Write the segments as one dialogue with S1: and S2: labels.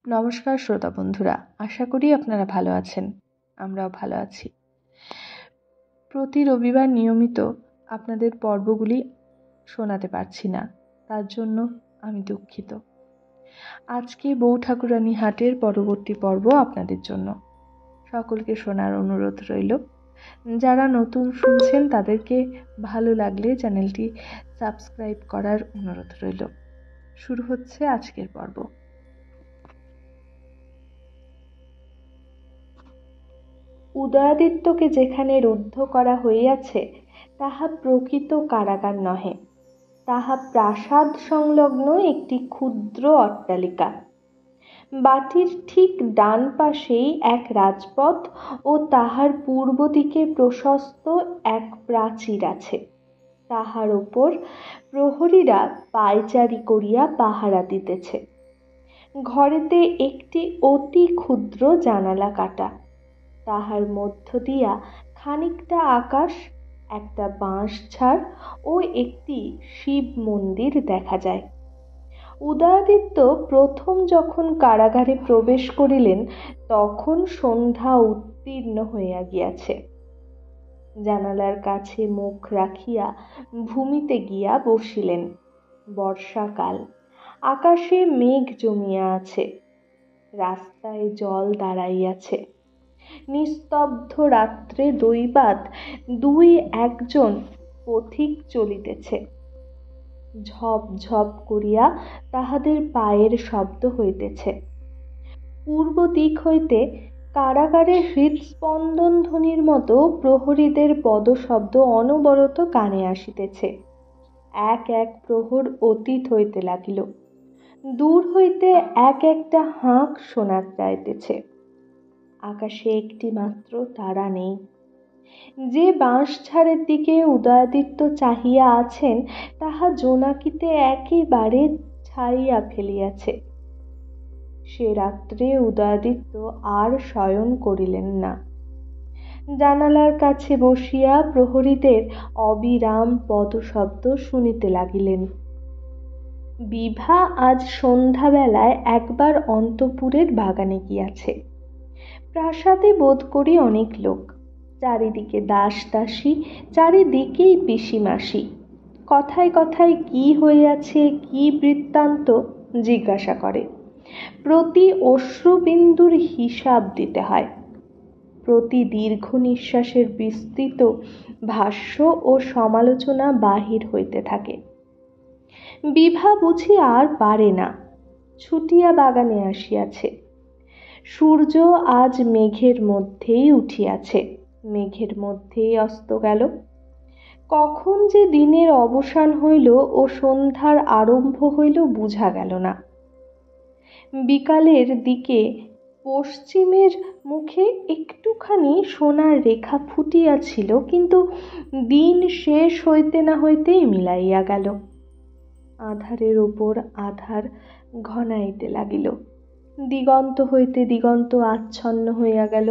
S1: নমস্কার শ্রোতা বন্ধুরা, আশা করি আপনারা ভালো আছেন। আমরাও ভালো আছি। প্রতি রবিবার নিয়মিত আপনাদের পর্বগুলি শোনাতে পারছি না, তার জন্য আমি দুঃখিত। আজকে বউ ঠাকুরানী হাটের পরবর্তী পর্ব আপনাদের জন্য। সকলকে শোনার অনুরোধ রইল। যারা নতুন শুনছেন তাদেরকে ভালো লাগলে চ্যানেলটি সাবস্ক্রাইব করার অনুরোধ রইল। শুরু হচ্ছে আজকের পর্ব। উদয়াদিত্যকে যেখানে রুদ্ধ করা হইয়াছে তাহা প্রকৃত কারাগার নহে, তাহা প্রাসাদ সংলগ্ন একটি ক্ষুদ্র অট্টালিকা। বাটির ঠিক ডান পাশেই এক রাজপথ ও তাহার পূর্ব দিকে প্রশস্ত এক প্রাচীর আছে। তাহার ওপর প্রহরীরা পায়চারি করিয়া পাহারা দিতেছে। ঘরেতে একটি অতি ক্ষুদ্র জানালা কাটা, তাহার মধ্য দিয়া খানিকটা আকাশ, একটা বাঁশঝাড় ও একটি শিব মন্দির দেখা যায়। উদয়াদিত্য প্রথম যখন কারাগারে প্রবেশ করিলেন তখন সন্ধ্যা উত্তীর্ণ হইয়া গিয়াছে। জানালার কাছে মুখ রাখিয়া ভূমিতে গিয়া বসিলেন। বর্ষাকাল, আকাশে মেঘ জমিয়া আছে, রাস্তায় জল দাঁড়াইয়াছে। নিস্তব্ধ রাত্রে দৈবাৎ দুই একজন পথিক চলিতেছে। ঝপ ঝপ করিয়া তাহাদের পায়ের শব্দ হইতেছে। পূর্ব দিক হইতে কারাগারে হৃৎস্পন্দন ধ্বনির মতো প্রহরীদের পদশব্দ অনবরত কানে আসিতেছে। এক এক প্রহর অতীত হইতে লাগিল। দূর হইতে এক একটা হাঁক শোনা যাইতেছে। আকাশে একটি মাত্র তারা নেই। যে বাঁশঝাড়ের দিকে উদয়াদিত্য চাহিয়া আছেন তাহা জোনাকিতে একেবারে ছাইয়া ফেলিয়াছে। সে রাত্রে উদয়াদিত্য আর শয়ন করিলেন না। জানালার কাছে বসিয়া প্রহরীদের অবিরাম পদশব্দ শুনিতে লাগিলেন। বিভা আজ সন্ধ্যাবেলায় একবার অন্তঃপুরের বাগানে গিয়াছে। প্রাসাদে বোধ করি অনেক লোক, চারিদিকে দাস দাসী, চারিদিকেই পিসিমাসি। কথায় কথায় কি হইয়াছে, কি বৃত্তান্ত জিজ্ঞাসা করে। প্রতি অশ্রুবিন্দুর হিসাব দিতে হয়। প্রতি দীর্ঘ নিঃশ্বাসের বিস্তৃত ভাষ্য ও সমালোচনা বাহির হইতে থাকে। বিভা বুঝি আর পারে না, ছুটিয়া বাগানে আসিয়াছে। সূর্য আজ মেঘের মধ্যেই উঠিয়াছে, মেঘের মধ্যেই অস্ত গেল। কখন যে দিনের অবসান হইল ও সন্ধ্যার আরম্ভ হইল বুঝা গেল না। বিকালের দিকে পশ্চিমের মুখে একটুখানি সোনার রেখা ফুটিয়াছিল, কিন্তু দিন শেষ হইতে না হইতেই মিলাইয়া গেল। আধারের উপর আধার ঘনাইতে লাগিল। দিগন্ত হইতে দিগন্ত আচ্ছন্ন হইয়া গেল।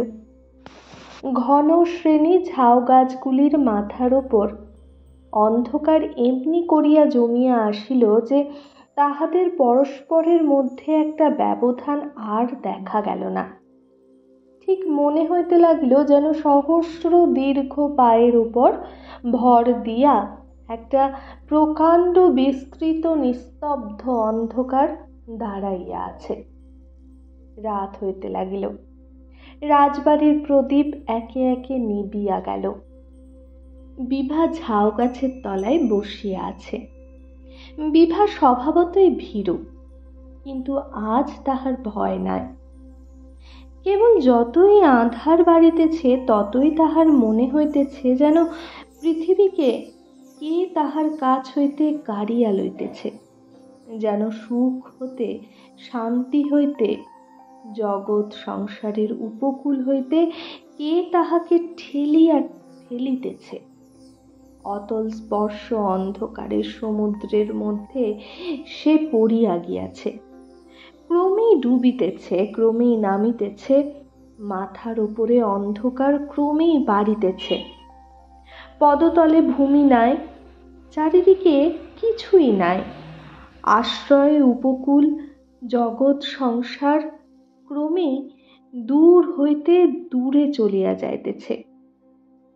S1: ঘন শ্রেণী ঝাউ গাছগুলির মাথার ওপর অন্ধকার এমনি করিয়া জমিয়া আসিল যে তাহাদের পরস্পরের মধ্যে একটা ব্যবধান আর দেখা গেল না। ঠিক মনে হইতে লাগিল যেন সহস্র দীর্ঘ পায়ের উপর ভর দিয়া একটা প্রকাণ্ড বিস্তৃত নিস্তব্ধ অন্ধকার দাঁড়াইয়া আছে। রাত হইতে লাগিল। রাজবাড়ির প্রদীপ একে একে নিবিয়া গেল। বিভা ঝাউ গাছের তলায় বসিয়া আছে। বিভা স্বভাবতই ভীরু, কিন্তু আজ তাহার ভয় নাই। কেবল যতই আঁধার বাড়িতেছে ততই তাহার মনে হইতেছে যেন পৃথিবীকে কে তাহার কাছ হইতে কাড়িয়া লইতেছে, যেন সুখ হতে, শান্তি হইতে, জগৎ সংসারের উপকূল হইতে কে তাহাকে ঠেলিয়া ফেলিতেছে। অতল স্পর্শ অন্ধকারের সমুদ্রের মধ্যে সে পড়িয়া গিয়াছে। ক্রমেই ডুবিতেছে, ক্রমেই নামিতেছে। মাথার উপরে অন্ধকার ক্রমেই বাড়িতেছে। পদতলে ভূমি নাই, চারিদিকে কিছুই নাই। আশ্রয়, উপকূল, জগৎ সংসার ক্রমেই দূর হইতে দূরে চলিয়া যাইতেছে।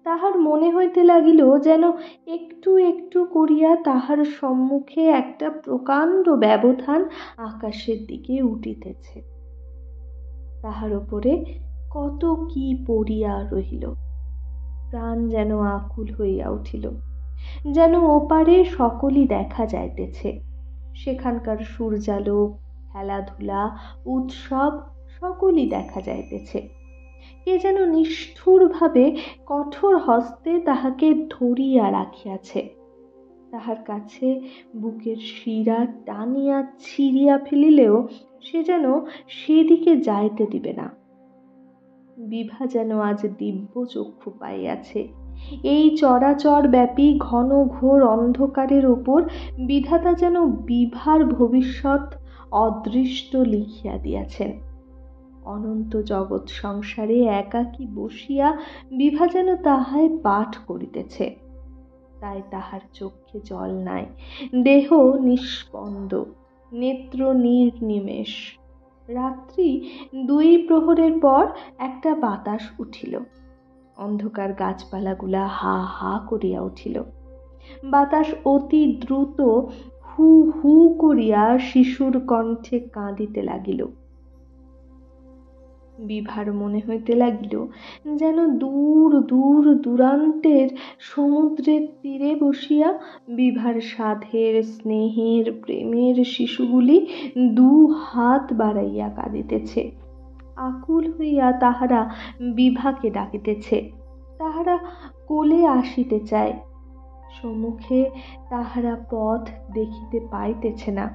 S1: তাহার মনে হইতে লাগিল যেন একটু একটু করিয়া তাহার সম্মুখে একটা প্রকাণ্ড ব্যবধান আকাশের দিকে উঠিতেছে। তাহার উপরে কত কি পড়িয়া রহিল। প্রাণ যেন আকুল হইয়া উঠিল, যেন ওপারে সকলই দেখা যাইতেছে। সেখানকার সূর্যালোক, খেলাধুলা, উৎসব সকলই দেখা যাইতেছে। কে যেন নিষ্ঠুরভাবে কঠোর হস্তে তাহাকে ধরিয়া রাখিয়াছে। তাহার কাছে বুকের শিরা টানিয়া ছিঁড়িয়া ফেলিলেও সে যেন সেদিকে যাইতে দিবে না। বিভা যেন আজ দিব্য চক্ষু পাইয়াছে। এই চরাচর ব্যাপী ঘন ঘোর অন্ধকারের ওপর বিধাতা যেন বিভার ভবিষ্যৎ অদৃষ্ট লিখিয়া দিয়াছেন। অনন্ত জগৎ সংসারে একাকী বসিয়া বিভা যেন তাহাই পাঠ করিতেছে। তাই তাহার চক্ষে জল নাই, দেহ নিস্পন্দ, নেত্র নির্নিমেষ। রাত্রি 2 প্রহরের পর একটা বাতাস উঠিল। অন্ধকার গাছপালাগুলা হা হা করিয়া উঠিল। বাতাস অতি দ্রুত হু হু করিয়া শিশুর কণ্ঠে কাঁদিতে লাগিল। বিভার মনে হইতে লাগিল যেন দূর দূর দূরান্তের সমুদ্রের তীরে বসিয়া বিভার সাধের, স্নেহের, প্রেমের শিশুগুলি 2 হাত বাড়াইয়া কাঁদিতেছে। আকুল হইয়া তাহারা বিভাকে ডাকিতেছে। তাহারা কোলে আসিতে চায়, সম্মুখে তাহারা পথ দেখিতে পাইতেছে না।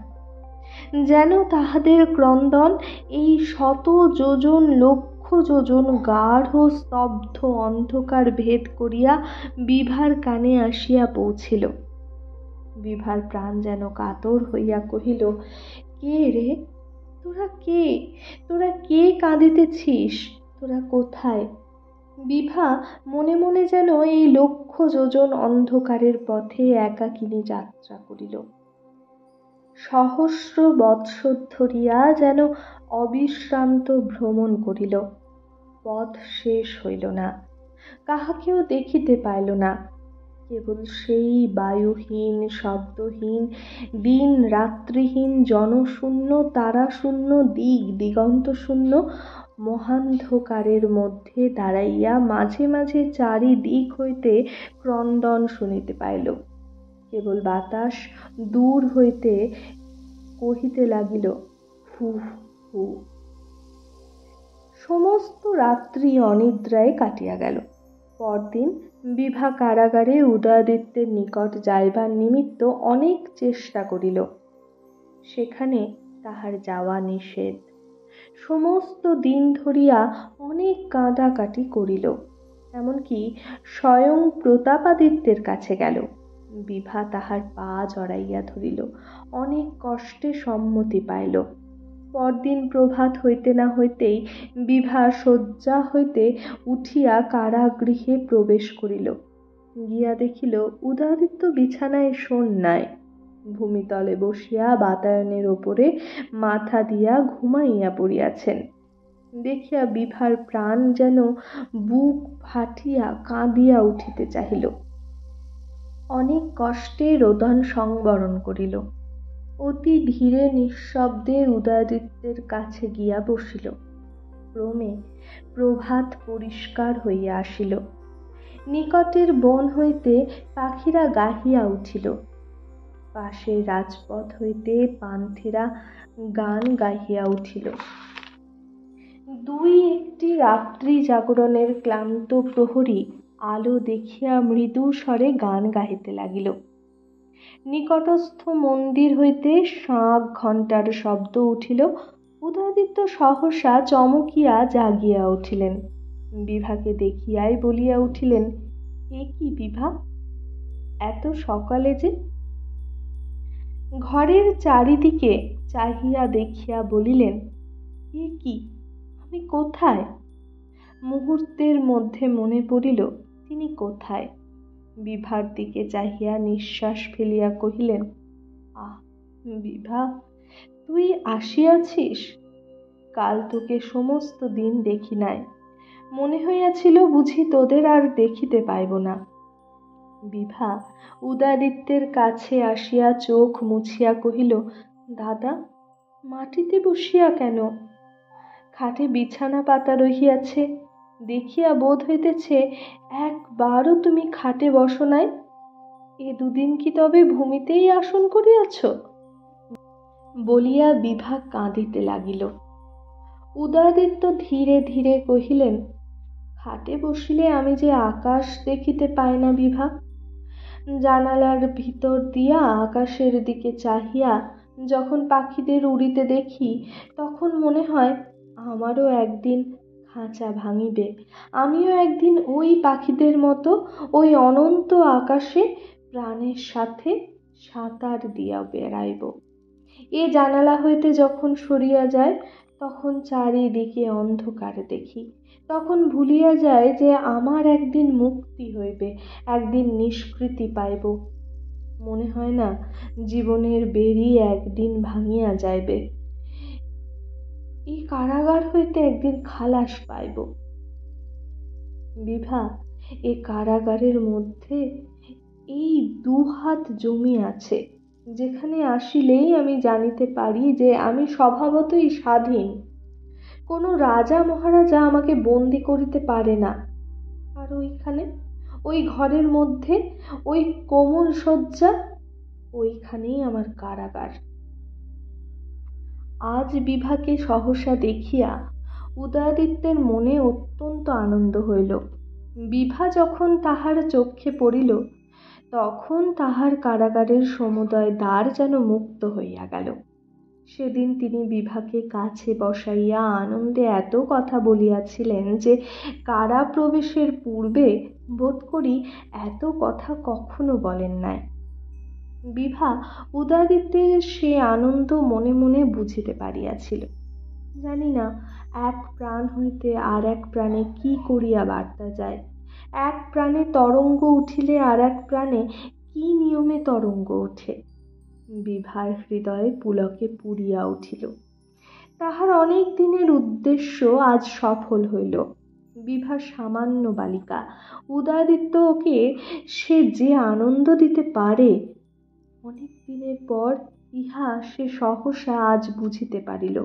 S1: যেন তাহাদের ক্রন্দন এই 100 যোজন লক্ষ যোজন গাঢ় স্তব্ধ অন্ধকার ভেদ করিয়া বিভার কানে আসিয়া পৌঁছিল। বিভার প্রাণ যেন কাতর হইয়া কহিল, কে রে, তোরা কে? তোরা কে কাঁদিতেছিস? তোরা কোথায়? বিভা মনে মনে যেন এই লক্ষ যোজন অন্ধকারের পথে একাকিনী যাত্রা করিল। সহস্র বৎসর ধরিয়া যেন অবিশ্রান্ত ভ্রমণ করিল। পথ শেষ হইল না, কাহাকেও দেখিতে পাইল না। কেবল সেই বায়ুহীন, শব্দহীন, দিন রাত্রিহীন, জনশূন্য, তারাশূন্য, দিক দিগন্ত শূন্য মহান্ধকারের মধ্যে দাঁড়াইয়া মাঝে মাঝে চারিদিক হইতে ক্রন্দন শুনিতে পাইল। কেবল বাতাস দূর হইতে কহিতে লাগিল, হু হু। সমস্ত রাত্রি অনিদ্রায় কাটিয়া গেল। পরদিন বিভা কারাগারে উদয়াদিত্যের নিকট যাইবার নিমিত্ত অনেক চেষ্টা করিল। সেখানে তাহার যাওয়া নিষেধ। সমস্ত দিন ধরিয়া অনেক কাঁদাকাটি করিল, এমনকি স্বয়ং প্রতাপাদিত্যের কাছে গেল। বিভা তাহার পা জড়াইয়া ধরিল, অনেক কষ্টে সম্মতি পাইল। পরদিন প্রভাত হইতে না হইতেই বিভা শয্যা হইতে উঠিয়া কারাগৃহে প্রবেশ করিল। গিয়া দেখিল উদয়াদিত্য বিছানায় শোন নাই, ভূমিতলে বসিয়া বাতায়নের ওপরে মাথা দিয়া ঘুমাইয়া পড়িয়াছেন। দেখিয়া বিভার প্রাণ যেন বুক ফাটিয়া কাঁদিয়া উঠিতে চাহিল। অনেক কষ্টে রোদন সংবরণ করিল। অতি ধীরে নিঃশব্দে উদয়াদিত্যের কাছে গিয়া বসিল। ক্রমে প্রভাত পরিষ্কার হইয়া আসিল। নিকটের বন হইতে পাখিরা গাহিয়া উঠিল। পাশের রাজপথ হইতে পান্থেরা গান গাহিয়া উঠিল। 2-1টি রাত্রি জাগরণের ক্লান্ত প্রহরী আলো দেখিয়া মৃদু স্বরে গান গাহিতে লাগিল। নিকটস্থ মন্দির হইতে শাঁখ ঘণ্টার শব্দ উঠিল। উদয়াদিত্য সহসা চমকিয়া জাগিয়া উঠিলেন। বিভাকে দেখিয়াই বলিয়া উঠিলেন, এ কি বিভা, এত সকালে যে? ঘরের চারিদিকে চাহিয়া দেখিয়া বলিলেন, এ কি, আমি কোথায়? মুহূর্তের মধ্যে মনে পড়িল তিনি কোথায়। বিভার দিকে চাহিয়া নিঃশ্বাস ফেলিয়া কহিলেন, আহ বিভা, তুই আসিয়াছিস? কাল তোকে সমস্ত দিন দেখি নাই, মনে হইয়াছিল বুঝি তোদের আর দেখিতে পাইব না। বিভা উদয়াদিত্যের কাছে আসিয়া চোখ মুছিয়া কহিল, দাদা, মাটিতে বসিয়া কেন? খাটে বিছানা পাতা রহিয়াছে, দেখিয়া বোধ হইতেছে একবারও তুমি খাটে বসো নাই। এ দুদিন কি তবে ভূমিতেই আসন করিয়াছ? বলিয়া বিভা কাঁদিতে লাগিল। উদয়াদিত্য ধীরে ধীরে কহিলেন, খাটে বসিলে আমি যে আকাশ দেখিতে পাই না বিভা। জানালার ভিতর দিয়া আকাশের দিকে চাহিয়া যখন পাখিদের উড়িতে দেখি, তখন মনে হয় আমারও একদিন খাঁচা ভাঙিবে, আমিও একদিন ওই পাখিদের মতো ওই অনন্ত আকাশে প্রাণের সাথে সাঁতার দিয়া বেড়াইব। এ জানালা হইতে যখন সরিয়া যায়, তখন চারিদিকে অন্ধকার দেখি, তখন ভুলিয়া যায় যে আমার একদিন মুক্তি হইবে, একদিন নিষ্কৃতি পাইব। মনে হয় না জীবনের বেড়ি একদিন ভাঙিয়া যাইবে, এই কারাগার হইতে একদিন খালাস পাইব। বিভা, এ কারাগারের মধ্যে এই 2 হাত জমি আছে, যেখানে আসিলেই আমি জানিতে পারি যে আমি স্বভাবতই স্বাধীন, কোনো রাজা মহারাজা আমাকে বন্দি করিতে পারে না। আর ওইখানে, ওই ঘরের মধ্যে, ওই কোমল শয্যা, ওইখানেই আমার কারাগার। আজ বিভাকে সহসা দেখিয়া উদয়াদিত্যের মনে অত্যন্ত আনন্দ হইল। বিভা যখন তাহার চক্ষে পড়িল, তখন তাহার কারাগারের সমুদয় দ্বার যেন মুক্ত হইয়া গেল। সেদিন তিনি বিভাকে কাছে বসাইয়া আনন্দে এত কথা বলিয়াছিলেন যে কারা প্রবেশের পূর্বে বোধ করি এত কথা কখনো বলেন নাই। বিভা উদয়াদিত্যের সে আনন্দ মনে মনে বুঝিতে পারিয়াছিল। জানি না এক প্রাণ হইতে আর এক প্রাণে কি করিয়া বার্তা যায়, এক প্রাণে তরঙ্গ উঠিলে আর এক প্রাণে কি নিয়মে তরঙ্গ ওঠে। বিভার হৃদয়ে পুলকে পুরিয়া উঠিল। তাহার অনেক দিনের উদ্দেশ্য আজ সফল হইল। বিভা সামান্য বালিকা, উদয়াদিত্য ওকে সে যে আনন্দ দিতে পারে, অনেক দিনের পর ইহা সে সহসা আজ বুঝিতে পারিল।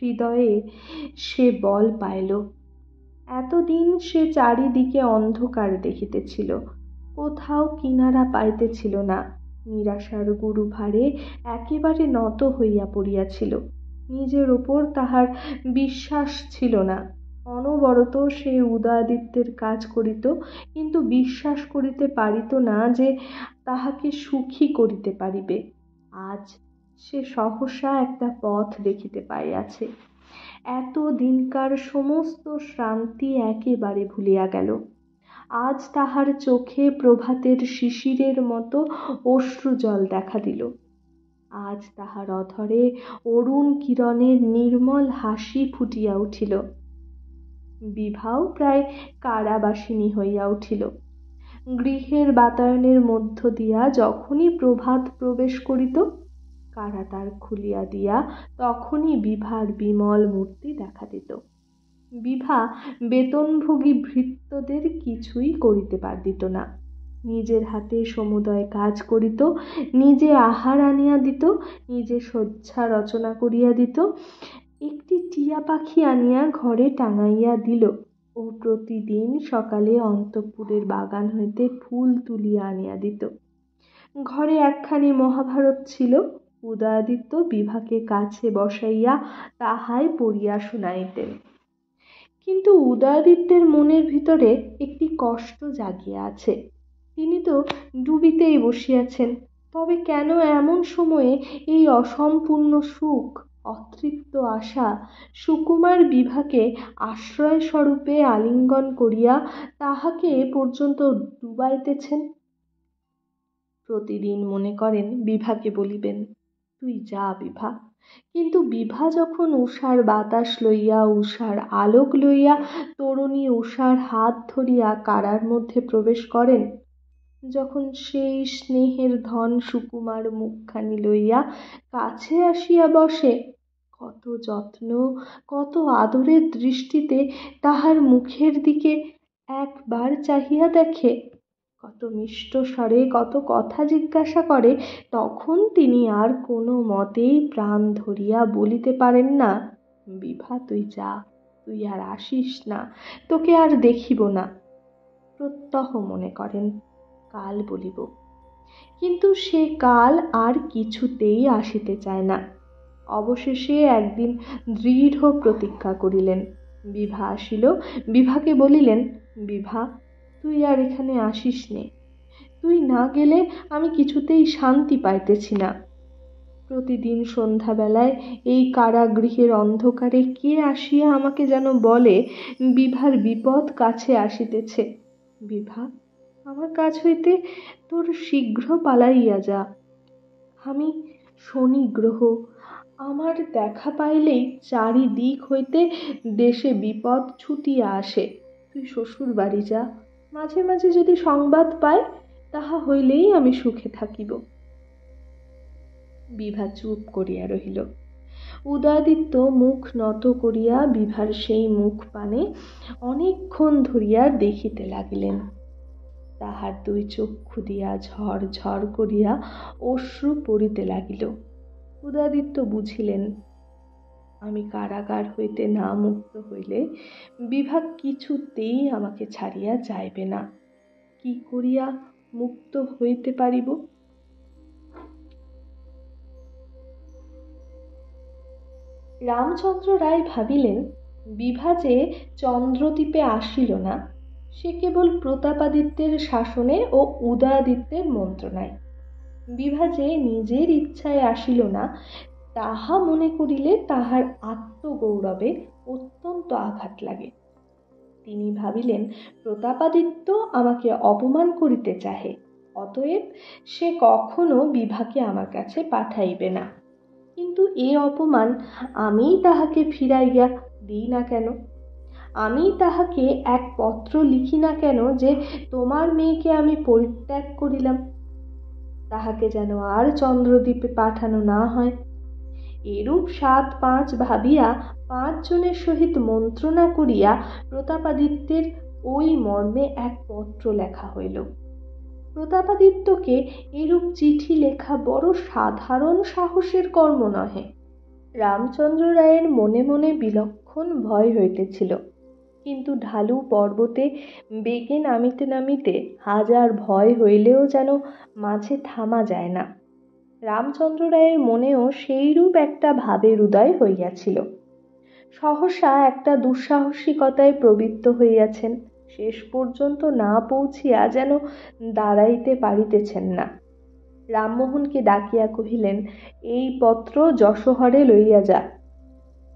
S1: হৃদয়ে সে বল পাইল। এতদিন সে চারিদিকে অন্ধকার দেখিতেছিল, কোথাও কিনারা পাইতেছিল না, নিরাশার গুরুভারে একেবারে নত হইয়া পড়িয়াছিল। নিজের ওপর তাহার বিশ্বাস ছিল না। অনবরত সে উদয়াদিত্যের কাজ করিত, কিন্তু বিশ্বাস করিতে পারিত না যে তাহাকে সুখী করিতে পারিবে। আজ সে সহসা একটা পথ দেখিতে পাইয়াছে। এত দিনকার সমস্ত শ্রান্তি একেবারে ভুলিয়া গেল। আজ তাহার চোখে প্রভাতের শিশিরের মতো অশ্রুজল দেখা দিল। আজ তাহার অধরে অরুণ কিরণের নির্মল হাসি ফুটিয়া উঠিল। বিভাও প্রায় কারাবাসিনী হইয়া উঠিল। গৃহের বাতায়নের মধ্য দিয়া যখনই প্রভাত প্রবেশ করিত, কারাতার খুলিয়া দিয়া তখনই বিভার বিমল মূর্তি দেখা দিত। বিভা বেতনভোগী ভৃত্যদের কিছুই করিতে পারিত না। নিজের হাতে সমুদয় কাজ করিত, নিজে আহার আনিয়া দিত, নিজে শয্যা রচনা করিয়া দিত, একটি টিয়া পাখি আনিয়া ঘরে টাঙাইয়া দিল ও প্রতিদিন সকালে অন্তঃপুরের বাগান হইতে ফুল তুলিয়া আনিয়া দিত। ঘরে একখানি মহাভারত ছিল, উদয়াদিত্য বিভাকে কাছে বসাইয়া তাহাই পড়িয়া শুনাইতেন। কিন্তু উদয়াদিত্যের মনের ভিতরে একটি কষ্ট জাগিয়া আছে। তিনি তো ডুবিতেই বসিয়াছেন, তবে কেন এমন সময়ে এই অসম্পূর্ণ সুখ, অতৃপ্ত আশা সুকুমার বিভাকে আশ্রয়স্বরূপে আলিঙ্গন করিয়া তাহাকে এ পর্যন্ত ডুবাইতেছেন? প্রতিদিন মনে করেন বিভাকে বলিবেন, তুই যা বিভা। কিন্তু বিভা যখন উষার বাতাস লইয়া, উষার আলোক লইয়া, তরুণী উষার হাত ধরিয়া কারার মধ্যে প্রবেশ করেন, যখন সেই স্নেহের ধন সুকুমার মুখখানি লইয়া কাছে আসিয়া বসে, কত যত্ন, কত আদরের দৃষ্টিতে তাহার মুখের দিকে একবার চাহিয়া দেখে, কত মিষ্ট স্বরে কত কথা জিজ্ঞাসা করে, তখন তিনি আর কোনো মতেই প্রাণ ধরিয়া বলিতে পারেন না, বিভা তুই যা, তুই আর আসিস না, তোকে আর দেখিব না। প্রত্যহ মনে করেন কাল বলিব, কিন্তু সে কাল আর কিছুতেই আসিতে চায় না। অবশেষে একদিন দৃঢ় প্রতিজ্ঞা করিলেন। বিভা আসিল, বিভাকে বলিলেন, বিভা তুই আর এখানে আসিস নে, তুই না গেলে আমি কিছুতেই শান্তি পাইতেছি না। প্রতিদিন সন্ধ্যাবেলায় এই কারাগৃহের অন্ধকারে কে আসিয়া আমাকে যেন বলে বিভার বিপদ কাছে আসিতেছে। বিভা, আমার কাছ হইতে তোর শীঘ্র পালাইয়া যা। আমি শনি গ্রহ, আমার দেখা পাইলেই চারিদিক হইতে দেশে বিপদ ছুটিয়া আসে। তুই শ্বশুর বাড়ি যা, মাঝে মাঝে যদি সংবাদ পাই তাহা হইলেই আমি সুখে থাকিব। বিভা চুপ করিয়া রহিল। উদয়াদিত্য মুখ নত করিয়া বিভার সেই মুখ পানে অনেকক্ষণ ধরিয়া দেখিতে লাগিলেন। তাহার দুই চক্ষু দিয়া ঝর ঝর করিয়া অশ্রু পড়িতে লাগিল। উদয়াদিত্য বুঝিলেন, আমি কারাগার হইতে না মুক্ত হইলে বিভা কিছুতেই আমাকে ছাড়িয়া যাইবে না। কি করিয়া মুক্ত হইতে পারিব? রামচন্দ্র রায় ভাবিলেন, বিভা যে চন্দ্রদ্বীপে আসিল না, সে কেবল প্রতাপাদিত্যের শাসনে ও উদয়াদিত্যের মন্ত্রণায়। বিভা যে নিজের ইচ্ছায় আসিল না, তাহা মনে করিলে তাহার আত্মগৌরবে অত্যন্ত আঘাত লাগে। তিনি ভাবিলেন, প্রতাপাদিত্য আমাকে অপমান করিতে চাহে, অতএব সে কখনো বিভাকে আমার কাছে পাঠাইবে না। কিন্তু এ অপমান আমিই তাহাকে ফিরাইয়া দিই না কেন? আমি তাহাকে এক পত্র লিখি না কেন যে তোমার মেয়েকে আমি পরিত্যাগ করিলাম, তাহাকে যেন আর চন্দ্রদ্বীপে পাঠানো না হয়। এরূপ ৭-৫ ভাবিয়া ৫ জনের সহিত মন্ত্রণা করিয়া প্রতাপাদিত্যের ওই মর্মে এক পত্র লেখা হইল। প্রতাপাদিত্যকে এরূপ চিঠি লেখা বড় সাধারণ সাহসের কর্ম নহে। রামচন্দ্র রায়ের মনে মনে বিলক্ষণ ভয় হইতেছিল, কিন্তু ঢালু পর্বতে বেগে নামিতে নামিতে হাজার ভয় হইলেও যেন মাঝে থামা যায় না। রামচন্দ্র রায়ের মনেও সেইরূপ একটা ভাবের উদয় হইয়াছিল। সহসা একটা দুঃসাহসিকতায় প্রবৃত্ত হইয়াছেন, শেষ পর্যন্ত না পৌঁছিয়া যেন দাঁড়াইতে পারিতেছেন না। রামমোহনকে ডাকিয়া কহিলেন, এই পত্র যশোহরে লইয়া যা।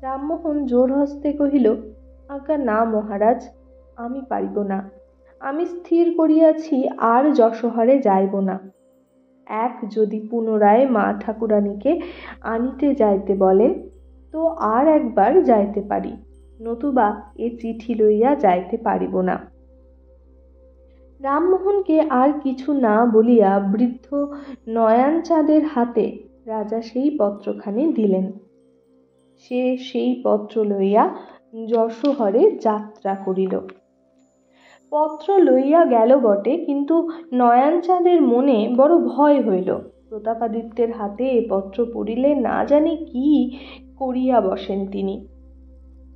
S1: রামমোহন জোর হস্তে কহিল, আজ্ঞা না মহারাজ, আমি পারিব না। আমি স্থির করিয়াছি আর যশোহরে যাইব না। এক যদি পুনরায় মা ঠাকুরানীকে আনিতে যাইতে বলেন তো আর একবার যাইতে পারি, নতুবা এ চিঠি লইয়া যাইতে পারিব না। রামমোহনকে আর কিছু না বলিয়া বৃদ্ধ নয়ানচাঁদের হাতে রাজা সেই পত্রখানি দিলেন। সে সেই পত্র লইয়া যশোহরে যাত্রা করিল। পত্র লইয়া গেল বটে, কিন্তু নয়ানচাঁদের মনে বড় ভয় হইল। প্রতাপাদিত্যের হাতে এ পত্র পড়িলে না জানি কি করিয়া বসেন তিনি।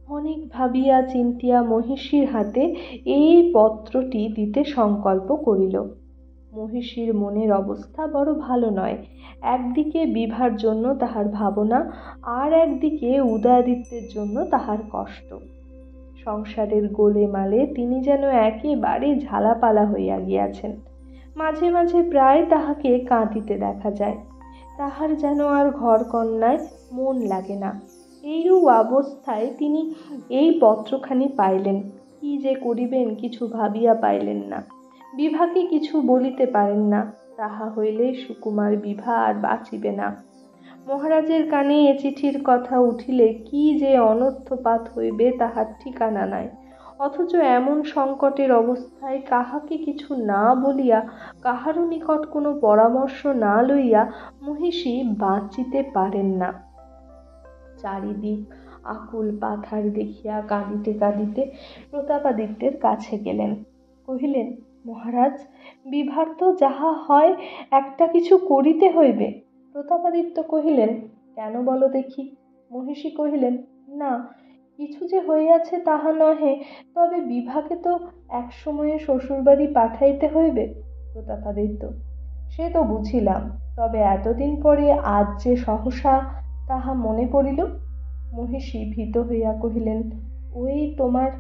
S1: অনেক ভাবিয়া চিন্তিয়া মহিষীর হাতে এই পত্রটি দিতে সংকল্প করিল। মহিষীর মনের অবস্থা বড় ভালো নয়। একদিকে বিভার জন্য তাহার ভাবনা, আর একদিকে উদয়াদিত্যের জন্য তাহার কষ্ট। সংসারের গোলেমালে তিনি যেন একেবারে ঝালাপালা হইয়া গিয়াছেন। মাঝে মাঝে প্রায় তাহাকে কাঁদিতে দেখা যায়। তাহার যেন আর ঘর কন্যায় মন লাগে না। এইরূপ অবস্থায় তিনি এই পত্রখানি পাইলেন। কি যে করিবেন কিছু ভাবিয়া পাইলেন না। বিভাকে কিছু বলিতে পারেন না, তাহা হইলে সুকুমার বিভা আর বাঁচিবে না। মহারাজের কানে এ চিঠির কথা উঠিলে কি যে অনর্থপাত হইবে তাহার ঠিকানা নাই। অথচ এমন সংকটের অবস্থায় কাহাকে কিছু না বলিয়া, কাহারও নিকট কোনো পরামর্শ না লইয়া মহিষী বাঁচিতে পারেন না। চারিদিক আকুল পাথার দেখিয়া কাঁদিতে কাঁদিতে প্রতাপাদিত্যের কাছে গেলেন। কহিলেন, মহারাজ, বিভার তো যাহা হয় একটা কিছু করিতে হইবে। প্রতাপাদিত্য কহিলেন, কেন বলো দেখি। মহিষী কহিলেন, না, কিছু যে হইয়াছে তাহা নহে, তবে বিভাকে তো এক সময়ে শ্বশুরবাড়ি পাঠাইতে হইবে। প্রতাপাদিত্য, সে তো বুঝিলাম, তবে এতদিন পরে আজ যে সহসা তাহা মনে পড়িল। মহিষী ভীত হইয়া কহিলেন, ওই তোমার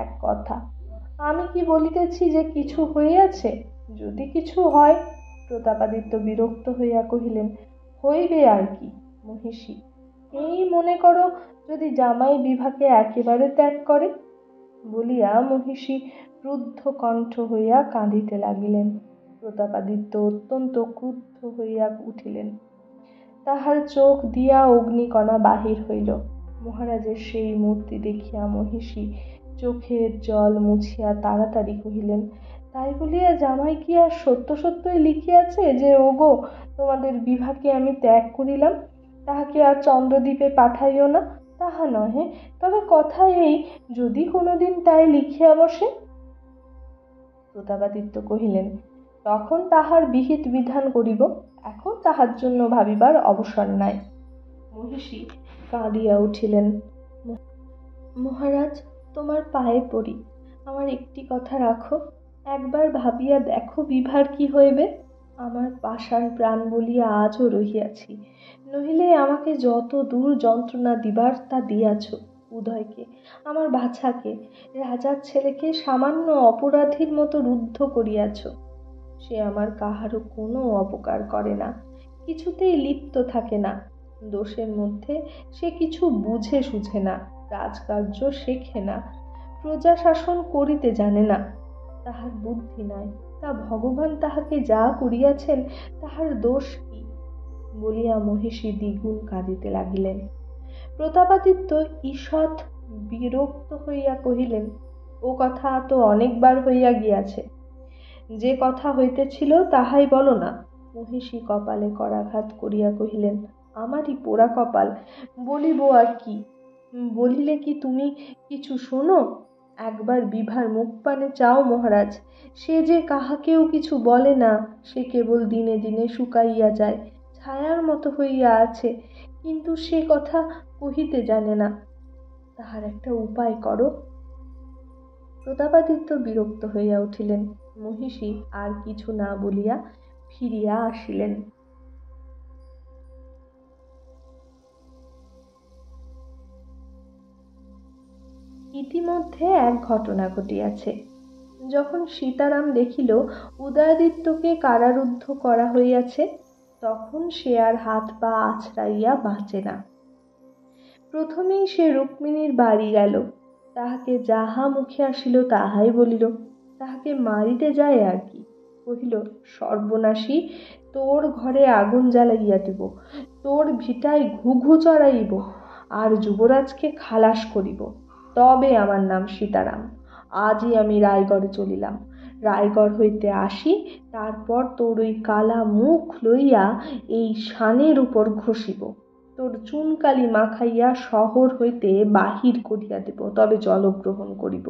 S1: এক কথা। আমি কি বলিতেছি যে কিছু হইয়াছে? যদি কিছু হয়। প্রতাপাদিত্য বিরক্ত হইয়া কহিলেন, হইবে আর কি। মহিষী, এই মনে করো যদি জামাই বিভাকে একেবারে ত্যাগ করে। বলিয়া মহিষী ক্রুদ্ধ কণ্ঠ হইয়া কাঁদিতে লাগিলেন। প্রতাপাদিত্য অত্যন্ত ক্রুদ্ধ হইয়া উঠিলেন। তাহার চোখ দিয়া অগ্নিকণা বাহির হইল। মহারাজের সেই মূর্তি দেখিয়া মহিষী চোখের জল মুছিয়া তাড়াতাড়ি কহিলেন, তাই বলিয়া জামাই কি আর সত্য সত্যই লিখিয়াছে যে ওগো, তোমাদের বিভাকে আমি ত্যাগ করিলাম, তাহাকে আর চন্দ্রদ্বীপে পাঠাইও না? তাহা নহে, তবে কথা এই, যদি কোনোদিন তাই লিখিয়া বসে। প্রতাপাদিত্য কহিলেন, তখন তাহার বিহিত বিধান করিব, এখন তাহার জন্য ভাবিবার অবসর নাই। মহিষী কাঁদিয়া উঠিলেন। মহারাজ, তোমার পায়ে পড়ি, আমার একটি কথা রাখো। একবার ভাবিয়া দেখো বিভার কি হইবে। আমার পাষাণ প্রাণ বলিয়া আজও রহিয়াছি, নহিলে আমাকে যত দূর যন্ত্রণা দিবার তা দিয়াছ। উদয়কে, আমার বাছাকে, রাজার ছেলেকে সামান্য অপরাধীর মতো রুদ্ধ করিয়াছ। সে আমার কাহারও কোনো অপকার করে না, কিছুতেই লিপ্ত থাকে না। দোষের মধ্যে সে কিছু বুঝে সুঝে না, রাজকার্য শেখে না, প্রজা শাসন করিতে জানে না, তাহার বুদ্ধি নাই। তা ভগবান তাহাকে যা করিয়াছেন তাহার দোষ কি? বলিয়া মহিষী দ্বিগুণ কাঁদিতে লাগিলেন। প্রতাপাদিত্য ঈষৎ বিরক্ত হইয়া কহিলেন, ও কথা তো অনেকবার হইয়া গিয়াছে, যে কথা হইতেছিল তাহাই বলো না। মহিষী কপালে করাঘাত করিয়া কহিলেন, আমারই পোড়া কপাল, বলিব আর কি। বলিলে কি তুমি কিছু শোনো? একবার বিভার মুখ পানে চাও মহারাজ, সে যে কাহাকেও কিছু বলে না, সে কেবল দিনে দিনে শুকাইয়া যায়, ছায়ার মতো হইয়া আছে, কিন্তু সে কথা কহিতে জানে না। তাহার একটা উপায় করো। প্রতাপাদিত্য বিরক্ত হইয়া উঠিলেন। মহিষী আর কিছু না বলিয়া ফিরিয়া আসিলেন। ইতিমধ্যে এক ঘটনা ঘটিয়াছে। যখন সীতারাম দেখিল উদয়াদিত্যকে কারারুদ্ধ করা হইয়াছে, তখন সে আর হাত পা আছড়াইয়া বাঁচে না। প্রথমেই সে রুক্মিণীর বাড়ি গেল, তাহাকে যাহা মুখে আসিল তাহাই বলিল, তাহাকে মারিতে যায় আর কি। কহিল, সর্বনাশী, তোর ঘরে আগুন জ্বালাইয়া দিব, তোর ভিটায় ঘুঘু চড়াইব, আর যুবরাজকে খালাস করিব, তবে আমার নাম সীতারাম। আজই আমি রায়গড়ে চলিলাম, রায়গড় হইতে আসি, তারপর তোর ওই কালা মুখ লইয়া এই শানের উপর ঘষিব, তোর চুনকালি মাখাইয়া শহর হইতে বাহির করিয়া দেব, তবে জলগ্রহণ করিব।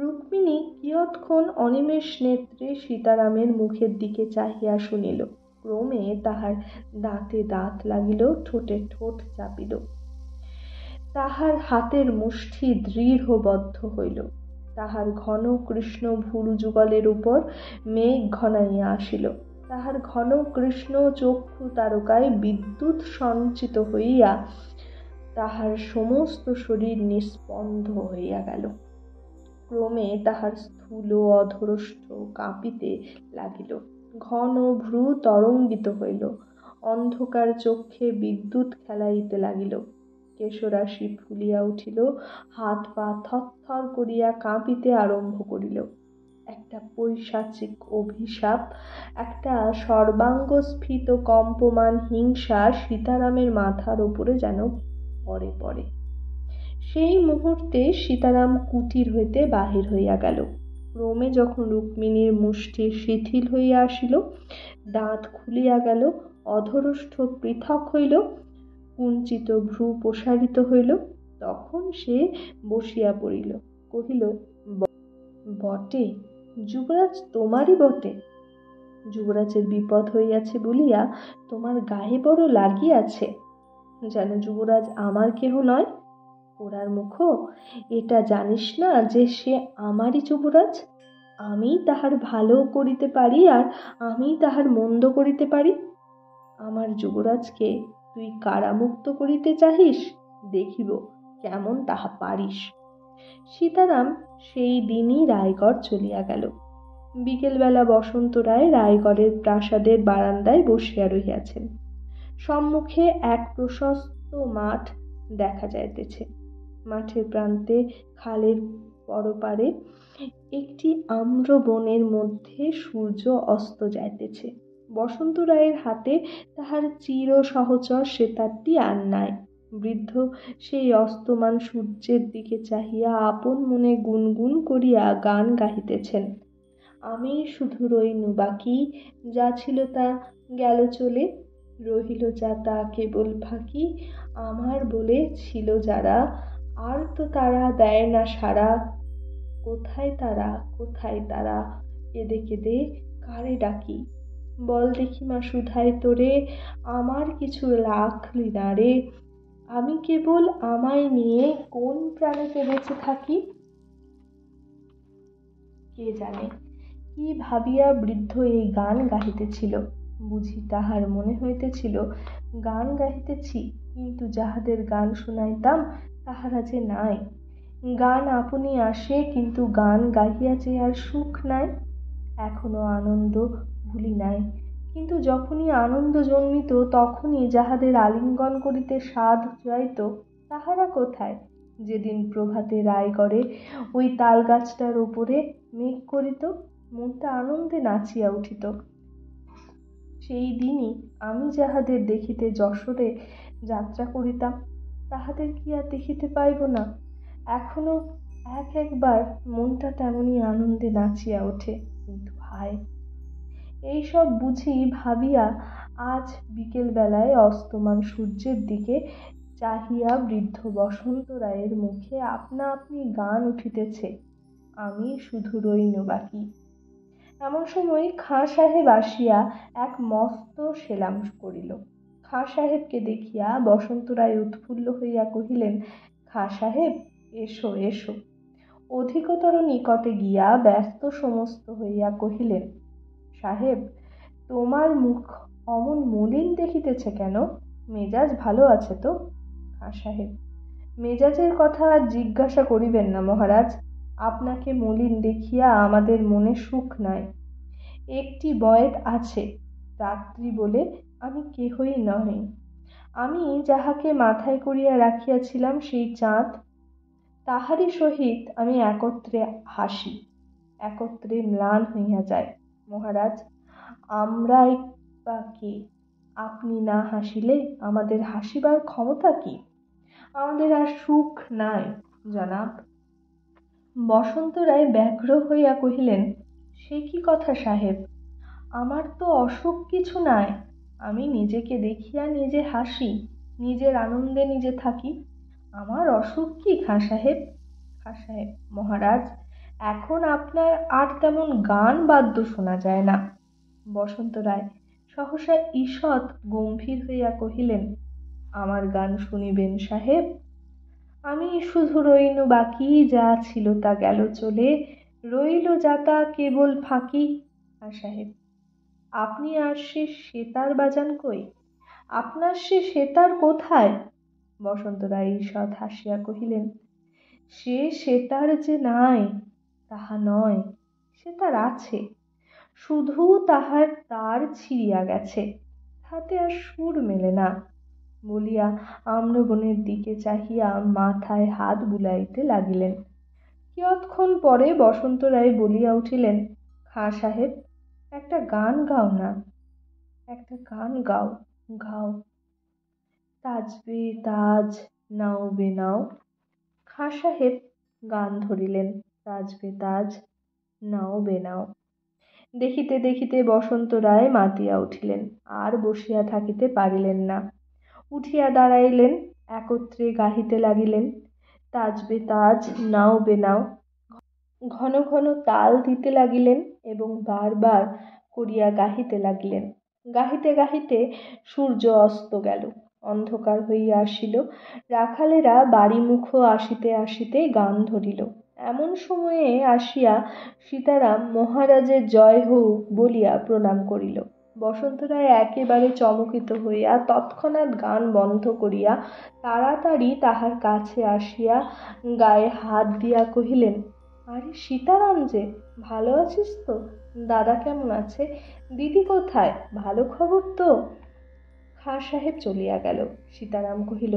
S1: রুক্মিণী কিয়ৎক্ষণ অনিমেষ নেত্রে সীতারামের মুখের দিকে চাহিয়া শুনিল। ক্রমে তাহার দাঁতে দাঁত লাগিল, ঠোঁটে ঠোঁট চাপিল, তাহার হাতের মুষ্টি দৃঢ়বদ্ধ হইল। তাহার ঘন কৃষ্ণ ভুরু যুগলের উপর মেঘ ঘনাইয়া আসিল। তাহার ঘন কৃষ্ণ চক্ষু তারকায় বিদ্যুৎ সঞ্চিত হইয়া তাহার সমস্ত শরীর নিস্পন্দ হইয়া গেল। ক্রমে তাহার স্থূল অধরষ্ঠ কাঁপিতে লাগিল, ঘন ভ্রু তরঙ্গিত হইল, অন্ধকার চক্ষে বিদ্যুৎ খেলাইতে লাগিল, কেশরাশি ফুলিয়া উঠিল, হাত পা থরথর করিয়া কাঁপিতে আরম্ভ করিল। একটা পৈশাচিক অভিশাপ, একটা সর্বাঙ্গস্ফীত কম্পমান হিংসা সীতারামের মাথার উপরে যেন পড়ে পড়ে। সেই মুহূর্তে সীতারাম কুটির হইতে বাহির হইয়া গেল। ক্রমে যখন রুক্মিণীর মুষ্টি শিথিল হইয়া আসিল, দাঁত খুলিয়া গেল, অধরষ্ঠ পৃথক হইল, কুঞ্চিত ভ্রু প্রসারিত হইল। তখন সে বসিয়া পড়িল, কহিল, বটে যুবরাজ, তোমারই বটে। যুবরাজের বিপদ হইয়াছে বলিয়া তোমার গায়ে বড় লাগিয়াছে, যেন যুবরাজ আমার কেহ নয়। ওরার মুখ, এটা জানিস না যে সে আমারই যুবরাজ? আমি তাহার ভালো করিতে পারি, আর আমি তাহার মন্দ করিতে পারি। আমার যুবরাজকে তুই কারামুক্ত করিতে চাহিস, দেখিব কেমন তাহা পারিস। সীতারাম সেই দিনই রায়গড় চলিয়া গেল। বিকেলবেলা বসন্ত রায় রায়গড়ের প্রাসাদের বারান্দায় বসিয়া রহিয়াছেন। সম্মুখে এক প্রশস্ত মাঠ দেখা যাইতেছে। মাঠের প্রান্তে খালের পরপারে একটি আম্র বনের মধ্যে সূর্য অস্ত যাইতেছে। বসন্ত রায়ের হাতে তাহার চির সহচর সেতারটি আর নাই। বৃদ্ধ সেই অস্তমান সূর্যের দিকে চাহিয়া আপন মনে গুনগুন করিয়া গান গাহিতেছেন। আমি শুধু রইনু বাকি, যা ছিল তা গেল চলে, রহিল যা তা কেবল ফাঁকি, আমার বলে ছিল যারা, আর তো তারা দেয় না সাড়া। কোথায় তারা, কোথায় তারা, কেঁদে কেঁদে কারে ডাকি? বল দেখি মা সুধাই তোরে, আমার কিছু রাখলি না রে, আমি কেবল আমায় নিয়ে কোন প্রাণেতে বেঁচে থাকি। কে জানে কি ভাবিয়া বৃদ্ধ এই গান গাহিতেছিল। বুঝি তাহার মনে হইতেছিল, গান গাহিতেছি, কিন্তু যাহাদের গান শুনাইতাম তাহারা যে নাই। গান আপনি আসে, কিন্তু গান গাহিয়া যে আর সুখ নাই। এখনো আনন্দ ভুলি নাই, কিন্তু যখনই আনন্দ জন্মিত তখনই যাহাদের আলিঙ্গন করিতে সাধ যাইত, তাহারা কোথায়? যেদিন প্রভাতে রায়গড়ে ওই তাল গাছটার উপরে মেঘ করিত, মনটা আনন্দে নাচিয়া উঠিত। সেই দিনই আমি যাহাদের দেখিতে যশোরে যাত্রা করিতাম, তাহাদের কি আর দেখিতে পাইব না? এখনো একবার মনটা তেমনি আনন্দে নাচিয়া ওঠে, কিন্তু হায়, এইসব বুঝি ভাবিয়া আজ বিকেল বেলায় অস্তমান সূর্যের দিকে চাহিয়া বৃদ্ধ বসন্ত রায়ের মুখে আপনা আপনি গান উঠিতেছে, আমি শুধু রইনু বাকি। এমন সময় খাঁ সাহেব আসিয়া এক মস্ত সেলাম করিল। খাঁ সাহেবকে দেখিয়া বসন্ত রায় উৎফুল্ল হইয়া কহিলেন, খাঁ সাহেব, এসো এসো। অধিকতর নিকটে গিয়া ব্যস্ত সমস্ত হইয়া কহিলেন, সাহেব, তোমার মুখ অমন মলিন দেখিতেছে কেন? মেজাজ ভালো আছে তো? খাঁ সাহেব, মেজাজের কথা আর জিজ্ঞাসা করিবেন না মহারাজ, আপনাকে মলিন দেখিয়া আমাদের মনে সুখ নাই। একটি বয়েত আছে, রাত্রি বলে আমি কেহই নহে। আমি যাহাকে মাথায় করিয়া রাখিয়াছিলাম সেই চাঁদ, তাহারই সহিত আমি একত্রে হাসি, একত্রে ম্লান হইয়া যায়। মহারাজ, আমরাই বা কে? আপনি না হাসিলে আমাদের হাসিবার ক্ষমতা কি? আমাদের আর সুখ নাই জনাব। বসন্ত রায় ব্যগ্র হইয়া কহিলেন, সে কি কথা সাহেব? আমার তো অসুখ কিছু নাই। আমি নিজেকে দেখিয়া নিজে হাসি, নিজের আনন্দে নিজে থাকি। আমার অসুখ কি খাঁ সাহেব? খাঁ সাহেব, মহারাজ, এখন আপনার আর তেমন গান বাদ্য শোনা যায় না। বসন্ত রায় সহসা ঈষৎ গম্ভীর হইয়া কহিলেন, আমার গান শুনিবেন সাহেব? আমি শুধু রইনু বাকি, যা ছিল তা গেল চলে, রইল যা তা কেবল ফাঁকি। খাঁ সাহেব, আপনি আর সে সেতার বাজান কই? আপনার সে সেতার কোথায়? বসন্ত রায় ঈষৎ হাসিয়া কহিলেন, সে সেতার যে নাই তাহা নয়, সেতার আছে, শুধু তাহার তার ছিঁড়িয়া গেছে, তাতে আর সুর মেলে না। বলিয়া আম্রবনের দিকে চাহিয়া মাথায় হাত বুলাইতে লাগিলেন। কিয়ৎক্ষণ পরে বসন্ত রায় বলিয়া উঠিলেন, খাঁ সাহেব, একটা গান গাও না, একটা গান গাও, গাও। তাজবে তাজ, নাও বে নাও। খাঁ সাহেব গান ধরিলেন, তাজবে তাজ, নাও বে নাও। দেখিতে দেখিতে বসন্ত রায় মাতিয়া উঠিলেন, আর বসিয়া থাকিতে পারিলেন না। উঠিয়া দাঁড়াইলেন, একত্রে গাহিতে লাগিলেন, তাজ বে তাজ, নাও বে নাও। ঘন ঘন তাল দিতে লাগিলেন এবং বারবার করিয়া গাহিতে লাগিলেন। গাহিতে গাহিতে সূর্য অস্ত গেল, অন্ধকার হইয়া আসিল। রাখালেরা বাড়িমুখ আসিতে আসিতে গান ধরিল। এমন সময়ে আসিয়া সীতারাম মহারাজের জয় হউক বলিয়া প্রণাম করিল। বসন্ত রায় একেবারে চমকিত হইয়া তৎক্ষণাৎ গান বন্ধ করিয়া তাড়াতাড়ি তাহার কাছে আসিয়া গায়ে হাত দিয়া কহিলেন, আরে সীতারাম যে, ভালো আছিস তো? দাদা কেমন আছে? দিদি কোথায়? ভালো খবর তো? খাঁ সাহেব চলিয়া গেল। সীতারাম কহিল,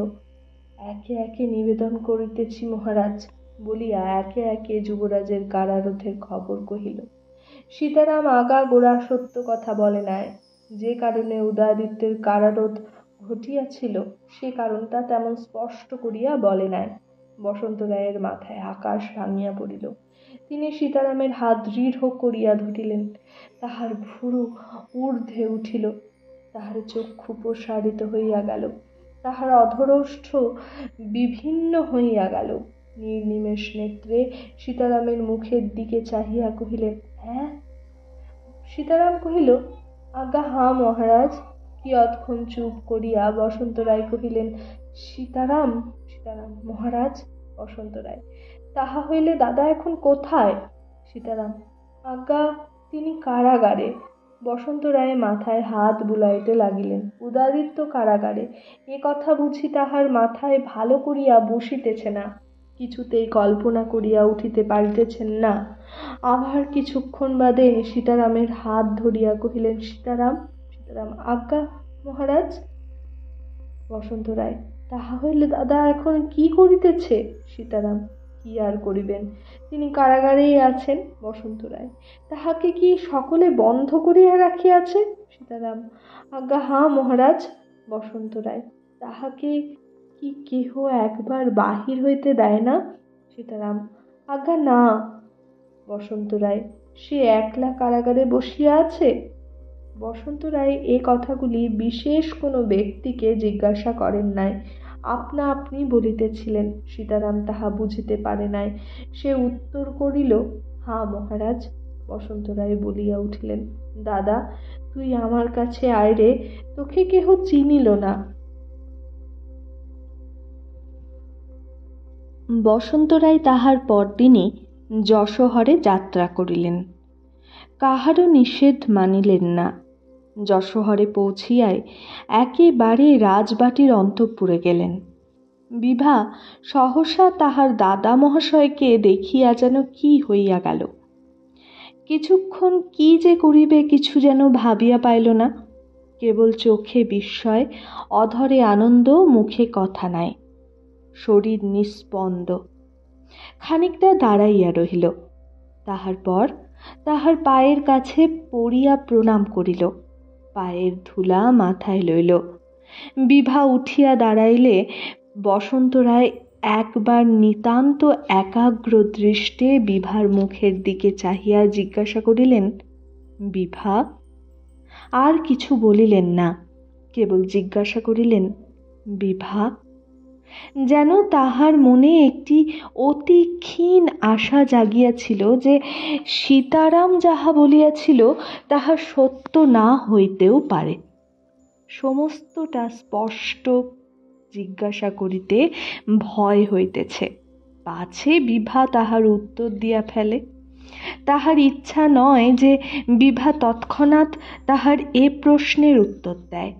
S1: একে একে নিবেদন করিতেছি মহারাজ বলিয়া একে একে যুবরাজের কারারোধের খবর কহিল। সীতারাম আগা গোড়া সত্য কথা বলে নাই। যে কারণে উদয়াদিত্যের কারারোধ ঘটিয়াছিল সে কারণটা তেমন স্পষ্ট করিয়া বলে নাই। বসন্ত রায়ের মাথায় আকাশ ভাঙিয়া পড়িল। তিনি সীতারামের হাত দৃঢ় করিয়া ধরিলেন। তাহার ভুরু ঊর্ধ্বে উঠিল, তাহার চক্ষু প্রসারিত হইয়া গেল, তাহার অধরোষ্ঠ বিভিন্ন হইয়া গেল। নির্নিমেষ নেত্রে সীতারামের মুখের দিকে চাহিয়া কহিলেন, হ্যাঁ? সীতারাম কহিল, আজ্ঞা হাঁ মহারাজ। কিয়ৎক্ষণ চুপ করিয়া বসন্ত রায় কহিলেন, সীতারাম। সীতারাম, মহারাজ। বসন্ত রায়, তাহা হইলে দাদা এখন কোথায়? সীতারাম, আজ্ঞা তিনি কারাগারে। বসন্ত রায় মাথায় হাত বুলাইতে লাগিলেন। উদয়াদিত্য কারাগারে, এ কথা বুঝি তাহার মাথায় ভালো করিয়া বসিতেছে না। কিছুতেই কল্পনা করিয়া উঠিতে পারিতেছেন না। আবার কিছুক্ষণ বাদে সীতারামের হাত ধরিয়া কহিলেন, সীতারাম। সীতারাম, আজ্ঞা মহারাজ। বসন্ত রায়, তাহা হইলে দাদা এখন কি করিতেছে? সীতারাম, কি আর করিবেন, তিনি কারাগারেই আছেন। বসন্ত রায়, তাহাকে কি সকলে বন্ধ করিয়া রাখিয়াছে? সীতারাম, আজ্ঞা হাঁ মহারাজ। বসন্ত রায়, তাহাকে কি কেহ একবার বাহির হইতে দেয় না? সীতারাম, আজ্ঞা না। বসন্ত রায়, সে একলা কারাগারে বসিয়া আছে? বসন্ত রায় এ কথাগুলি বিশেষ কোনো ব্যক্তিকে জিজ্ঞাসা করেন নাই, আপনা আপনি বলিতেছিলেন। সীতারাম তাহা বুঝিতে পারে নাই। সে উত্তর করিল, হাঁ মহারাজ। বসন্ত রায় বলিয়া উঠিলেন, দাদা তুই আমার কাছে আয় রে, তোকে কেহ চিনিল না। বসন্ত রায় তাহার পরদিনই যশোহরে যাত্রা করিলেন। কাহারও নিষেধ মানিলেন না। যশোহরে পৌঁছিয়াই একেবারে রাজবাটির অন্তঃপুরে গেলেন। বিভা সহসা তাহার দাদা মহাশয়কে দেখিয়া যেন কি হইয়া গেল। কিছুক্ষণ কি যে করিবে কিছু যেন ভাবিয়া পাইল না। কেবল চোখে বিস্ময়, অধরে আনন্দ, মুখে কথা নাই, শরীর নিস্পন্দ। খানিকটা দাঁড়াইয়া রহিল। তাহার পর তাহার পায়ের কাছে পড়িয়া প্রণাম করিল, পায়ের ধুলা মাথায় লইল। বিভা উঠিয়া দাঁড়াইলে বসন্ত রায় একবার নিতান্ত একাগ্র দৃষ্টে বিভার মুখের দিকে চাহিয়া জিজ্ঞাসা করিলেন, বিভা? আর কিছু বলিলেন না, কেবল জিজ্ঞাসা করিলেন, বিভা? যেন তাহার মনে একটি অতি ক্ষীণ আশা জাগিয়াছিল যে সীতারাম যাহা বলিয়াছিল তাহা সত্য না হইতেও পারে। সমস্তটা স্পষ্ট জিজ্ঞাসা করিতে ভয় হইতেছে, পাছে বিভা তাহার উত্তর দিয়া ফেলে। তাহার ইচ্ছা নয় যে বিভা তৎক্ষণাৎ তাহার এ প্রশ্নের উত্তর দেয়।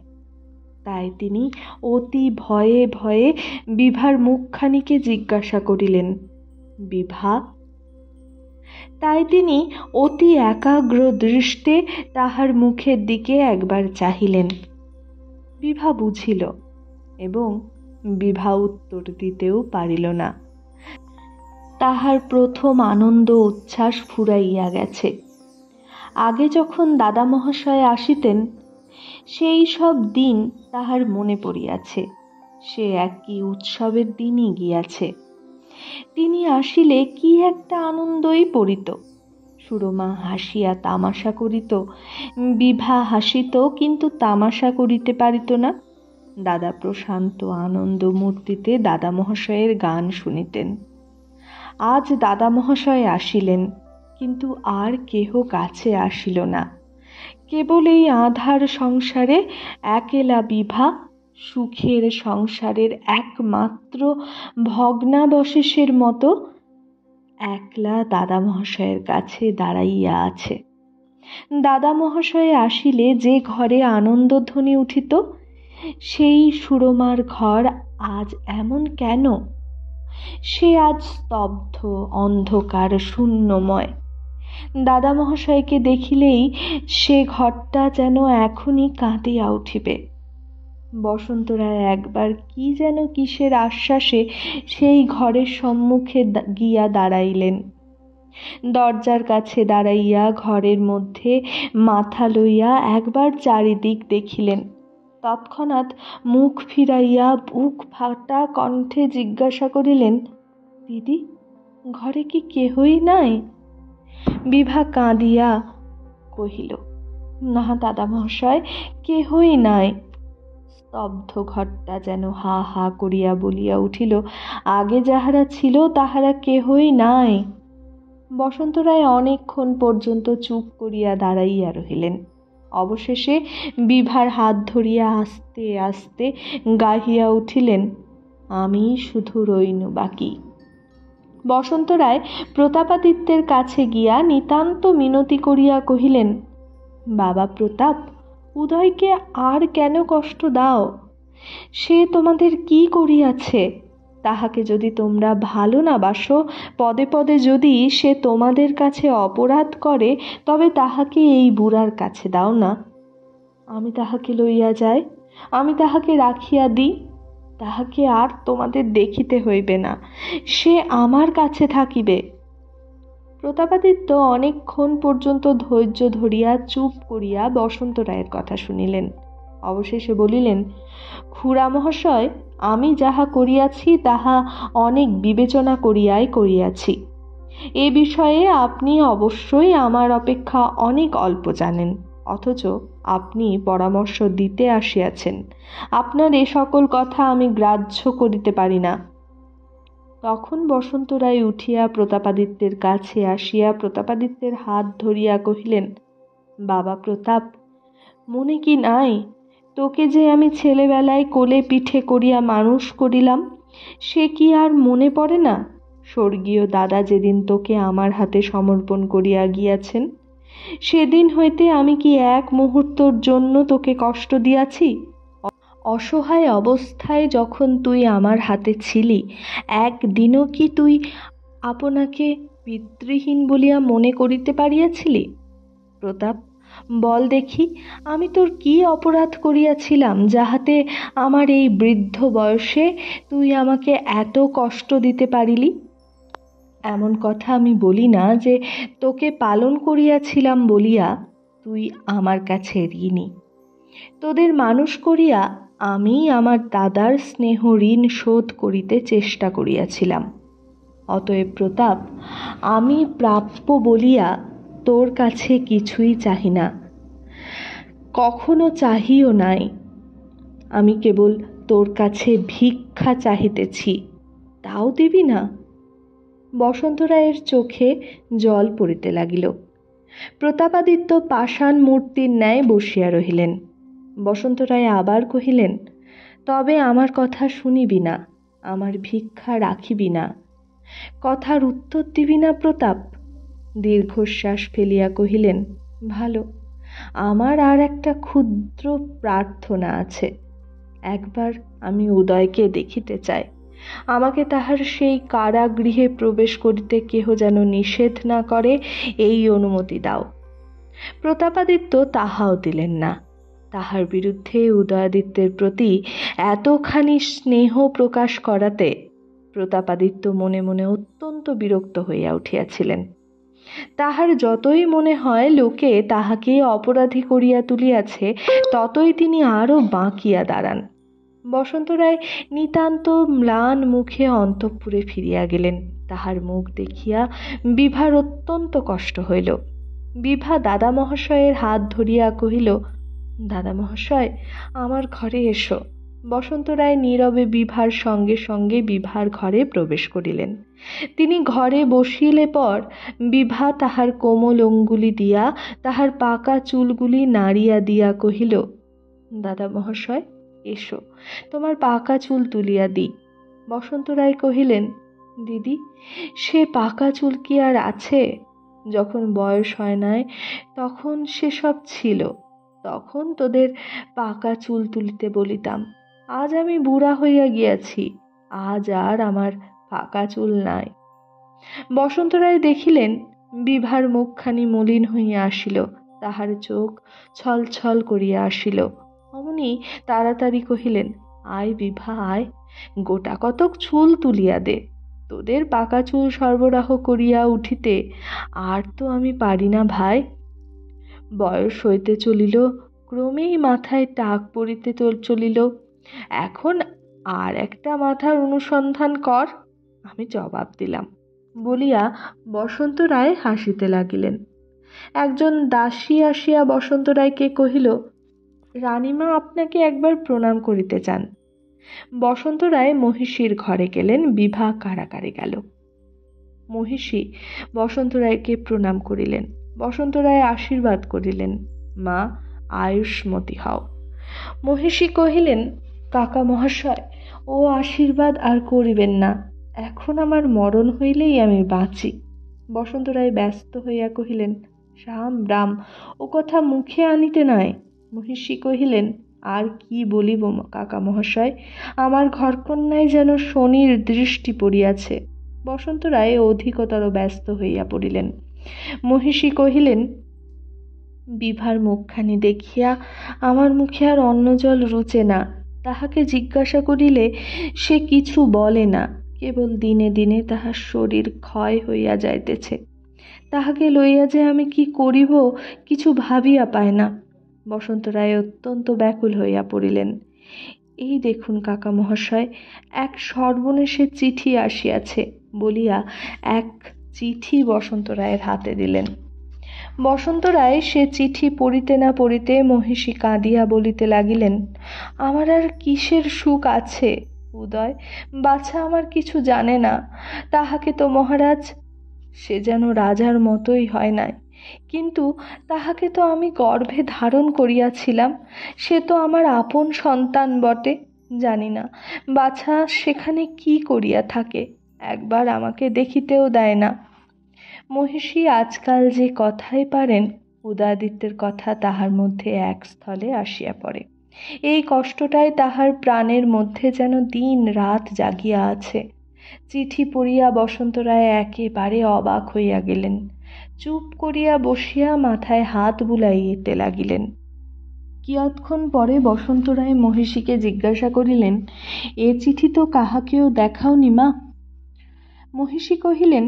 S1: তাই তিনি অতি ভয়ে ভয়ে বিভার মুখখানিকে জিজ্ঞাসা করিলেন, বিভা? তাই তিনি অতি একাগ্র দৃষ্টে তাহার মুখের দিকে একবার চাহিলেন। বিভা বুঝিল এবং বিভা উত্তর দিতেও পারিল না। তাহার প্রথম আনন্দ উচ্ছ্বাস ফুরাইয়া গেছে। আগে যখন দাদা মহাশয় আসিতেন সেই সব দিন তাহার মনে পড়িয়াছে। সে এক কি উৎসবের দিনই গিয়াছে। তিনি আসিলে কি একটা আনন্দই পড়িত। সুরমা হাসিয়া তামাশা করিত, বিভা হাসিত কিন্তু তামাশা করিতে পারিত না। দাদা প্রশান্ত আনন্দ মূর্তিতে দাদা মহাশয়ের গান শুনিতেন। আজ দাদা মহাশয় আসিলেন, কিন্তু আর কেহ কাছে আসিল না। কেবল এই আঁধার সংসারে একেলা বিভা, সুখের সংসারের একমাত্র ভগ্নাবশেষের মতো একলা দাদা মহাশয়ের কাছে দাঁড়াইয়া আছে। দাদা মহাশয় আসিলে যে ঘরে আনন্দধ্বনি উঠিত, সেই সুরমার ঘর আজ এমন কেন? সে আজ স্তব্ধ, অন্ধকার, শূন্যময়। দাদা মহাশয়কে দেখিলেই সে ঘরটা যেন এখনই কাঁদিয়া উঠিবে। বসন্ত রায় একবার কি যেন কিসের আশ্বাসে সেই ঘরের সম্মুখে গিয়া দাঁড়াইলেন। দরজার কাছে দাঁড়াইয়া ঘরের মধ্যে মাথা লইয়া একবার চারিদিক দেখিলেন। তৎক্ষণাৎ মুখ ফিরাইয়া বুক ফাটা কণ্ঠে জিজ্ঞাসা করিলেন, দিদি, ঘরে কি কেহই নাই? বিভা কাঁদিয়া কহিল, না দাদা মহাশয়, কেহই নাই। স্তব্ধ ঘরটা যেন হা হা করিয়া বলিয়া উঠিল, আগে যাহারা ছিল তাহারা কেহই নাই। বসন্ত রায় অনেকক্ষণ পর্যন্ত চুপ করিয়া দাঁড়াইয়া রহিলেন। অবশেষে বিভার হাত ধরিয়া আস্তে আস্তে গাহিয়া উঠিলেন, আমি শুধু রইনু বাকি। বসন্ত রায় প্রতাপাদিত্যের কাছে গিয়া নিতান্ত মিনতি করিয়া কহিলেন, বাবা প্রতাপ, উদয়কে আর কেন কষ্ট দাও? সে তোমাদের কি করিয়াছে? তাহাকে যদি তোমরা ভালো না বাসো, পদে পদে যদি সে তোমাদের কাছে অপরাধ করে, তবে তাহাকে এই বুড়ার কাছে দাও না। আমি তাহাকে লইয়া যাই, আমি তাহাকে রাখিয়া দিই, তাহাকে আর তোমাদের দেখিতে হইবে না, সে আমার কাছে থাকিবে। প্রতাপাদিত্য অনেকক্ষণ পর্যন্ত ধৈর্য ধরিয়া চুপ করিয়া বসন্ত রায়ের কথা শুনিলেন। অবশেষে বলিলেন, খুড়া মহাশয়, আমি যাহা করিয়াছি তাহা অনেক বিবেচনা করিয়াই করিয়াছি। এ বিষয়ে আপনি অবশ্যই আমার অপেক্ষা অনেক অল্প জানেন, অথচ আপনি পরামর্শ দিতে আসিয়াছেন। আপনার এ সকল কথা আমি গ্রাহ্য করিতে পারি না। তখন বসন্ত রায় উঠিয়া প্রতাপাদিত্যের কাছে আসিয়া প্রতাপাদিত্যের হাত ধরিয়া কহিলেন, বাবা প্রতাপ, মনে কি নাই, তোকে যে আমি ছেলেবেলায় কোলে পিঠে করিয়া মানুষ করিলাম, সে কি আর মনে পড়ে না? স্বর্গীয় দাদা যেদিন তোকে আমার হাতে সমর্পণ করিয়া গিয়াছেন, সেদিন হইতে আমি কি এক মুহূর্তর জন্য তোকে কষ্ট দিয়াছি? অসহায় অবস্থায় যখন তুই আমার হাতে ছিলি, একদিনও কি তুই আপনাকে পিতৃহীন বলিয়া মনে করিতে পারিয়াছিলি? প্রতাপ, বল দেখি, আমি তোর কি অপরাধ করিয়াছিলাম যাহাতে আমার এই বৃদ্ধ বয়সে তুই আমাকে এত কষ্ট দিতে পারিলি? এমন কথা আমি বলি না যে তোকে পালন করিয়াছিলাম বলিয়া তুই আমার কাছে ঋণী। তোদের মানুষ করিয়া আমি আমার দাদার স্নেহ ঋণ শোধ করিতে চেষ্টা করিয়াছিলাম। অতএব প্রতাপ, আমি প্রাপ্য বলিয়া তোর কাছে কিছুই চাহি না, কখনো চাহিও নাই। আমি কেবল তোর কাছে ভিক্ষা চাহিতেছি, তাও দিবি না? বসন্ত রায়ের চোখে জল পড়িতে লাগিল। প্রতাপাদিত্য পাষাণ মূর্তির ন্যায় বসিয়া রহিলেন। বসন্ত রায় আবার কহিলেন, তবে আমার কথা শুনিবি না, আমার ভিক্ষা রাখিবি না, কথার উত্তর দিবি না প্রতাপ? দীর্ঘশ্বাস ফেলিয়া কহিলেন, ভালো, আমার আর একটা ক্ষুদ্র প্রার্থনা আছে। একবার আমি উদয়কে দেখিতে চাই। আমাকে তাহার সেই কারাগৃহে প্রবেশ করিতে কেহ যেন নিষেধ না করে, এই অনুমতি দাও। প্রতাপাদিত্য তাহাও দিলেন না। তাহার বিরুদ্ধে উদয়াদিত্যের প্রতি এতখানি স্নেহ প্রকাশ করাতে প্রতাপাদিত্য মনে মনে অত্যন্ত বিরক্ত হইয়া উঠিয়াছিলেন। তাহার যতই মনে হয় লোকে তাহাকে অপরাধী করিয়া তুলিয়াছে, ততই তিনি আরও বাঁকিয়া দাঁড়ান। বসন্ত রায় নিতান্ত ম্লান মুখে অন্তঃপুরে ফিরিয়া গেলেন। তাহার মুখ দেখিয়া বিভার অত্যন্ত কষ্ট হইল। বিভা দাদা মহাশয়ের হাত ধরিয়া কহিল, দাদা মহাশয়, আমার ঘরে এসো। বসন্ত রায় নীরবে বিভার সঙ্গে সঙ্গে বিভার ঘরে প্রবেশ করিলেন। তিনি ঘরে বসিলে পর বিভা তাহার কোমল অঙ্গুলি দিয়া তাহার পাকা চুলগুলি নাড়িয়া দিয়া কহিল, দাদা মহাশয়, এসো, তোমার পাকা চুল তুলিয়া দিই। বসন্ত রায় কহিলেন, দিদি, সে পাকা চুল কি আর আছে? যখন বয়স হয় নাই তখন সেসব ছিল, তখন তোদের পাকা চুল তুলিতে বলিতাম। আজ আমি বুড়া হইয়া গিয়াছি, আজ আর আমার পাকা চুল নাই। বসন্ত রায় দেখিলেন বিভার মুখখানি মলিন হইয়া আসিল, তাহার চোখ ছল ছল করিয়া আসিল। অমনি তাড়াতাড়ি কহিলেন, আয় বিভা, আয়, গোটা কতক চুল তুলিয়া দে। তোদের পাকা চুল সরবরাহ করিয়া উঠিতে আর তো আমি পারি না ভাই। বয়স হইতে চলিল, ক্রমেই মাথায় টাক পড়িতে চলিল। এখন আর একটা মাথার অনুসন্ধান কর। আমি জবাব দিলাম বলিয়া বসন্ত রায় হাসিতে লাগিলেন। একজন দাসী আসিয়া বসন্ত রায়কে কহিল, রানীমা আপনাকে একবার প্রণাম করিতে চান। বসন্ত রায় মহিষীর ঘরে গেলেন, বিভা কারাগারে গেল। মহিষী বসন্ত রায়কে প্রণাম করিলেন। বসন্ত রায় আশীর্বাদ করিলেন, মা, আয়ুষ্মতী হও। মহিষী কহিলেন, কাকা মহাশয়, ও আশীর্বাদ আর করিবেন না, এখন আমার মরণ হইলেই আমি বাঁচি। বসন্ত রায় ব্যস্ত হইয়া কহিলেন, রাম রাম, ও কথা মুখে আনিতে নয়। মহিষী কহিলেন, আর কি বলিব কাকা মহাশয়, আমার ঘরকন্যায় যেন শনির দৃষ্টি পড়িয়াছে। বসন্ত রায় অধিকতর ব্যস্ত হইয়া পড়িলেন। মহিষী কহিলেন, বিভার মুখখানি দেখিয়া আমার মুখে আর অন্ন জল রুচে না। তাহাকে জিজ্ঞাসা করিলে সে কিছু বলে না, কেবল দিনে দিনে তাহার শরীর ক্ষয় হইয়া যাইতেছে। তাহাকে লইয়া যে আমি কি করিব কিছু ভাবিয়া পায় না। বসন্ত রায় অত্যন্ত ব্যাকুল হইয়া পড়িলেন। এই দেখুন কাকা মহাশয়, এক সর্বনেশের চিঠি আসিয়াছে বলিয়া এক চিঠি বসন্ত রায়ের হাতে দিলেন। বসন্ত রায় সে চিঠি পড়িতে না পড়িতে মহিষী কাঁদিয়া বলিতে লাগিলেন, আমার আর কিসের সুখ আছে উদয়, বাছা আমার কিছু জানে না। তাহাকে তো মহারাজ, সে যেন রাজার মতোই হয় নাই, কিন্তু তাহাকে তো আমি গর্ভে ধারণ করিয়াছিলাম, সে তো আমার আপন সন্তান বটে। জানি না বাছা সেখানে কি করিয়া থাকে, একবার আমাকে দেখিতেও দেয় না। মহিষী আজকাল যে কথাই পারেন, উদয়াদিত্যের কথা তাহার মধ্যে এক স্থলে আসিয়া পড়ে। এই কষ্টটাই তাহার প্রাণের মধ্যে যেন দিন রাত জাগিয়া আছে। চিঠি পড়িয়া বসন্ত রায় একেবারে অবাক হইয়া গেলেন। চুপ করিয়া বসিয়া মাথায় হাত বুলাইতে লাগিলেন। কিয়ৎক্ষণ পরে বসন্ত রায় মহিষীকে জিজ্ঞাসা করিলেন, এ চিঠি তো কাহাকেও দেখাওনি মা? মহিষী কহিলেন,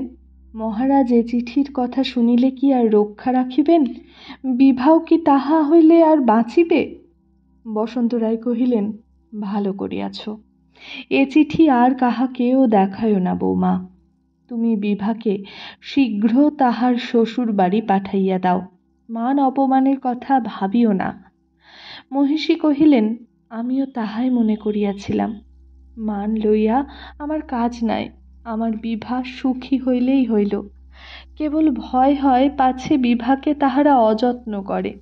S1: মহারাজ এ চিঠির কথা শুনিলে কি আর রক্ষা রাখিবেন? বিভাও কি তাহা হইলে আর বাঁচিবে? বসন্ত রায় কহিলেন, ভালো করিয়াছ, এ চিঠি আর কাহাকেও দেখায়ও না বৌমা। তুমি বিভাকে শীঘ্র তাহার শ্বশুর বাড়ি পাঠাইয়া দাও, মান অপমানের কথা ভাবিও না। মহিষী কহিলেন, আমিও তাহাই মনে করিয়াছিলাম। মান লইয়া আমার কাজ নাই, আমার বিভা সুখী হইলেই হইল। কেবল ভয় হয় পাছে বিভাকে তাহারা অযত্ন করে।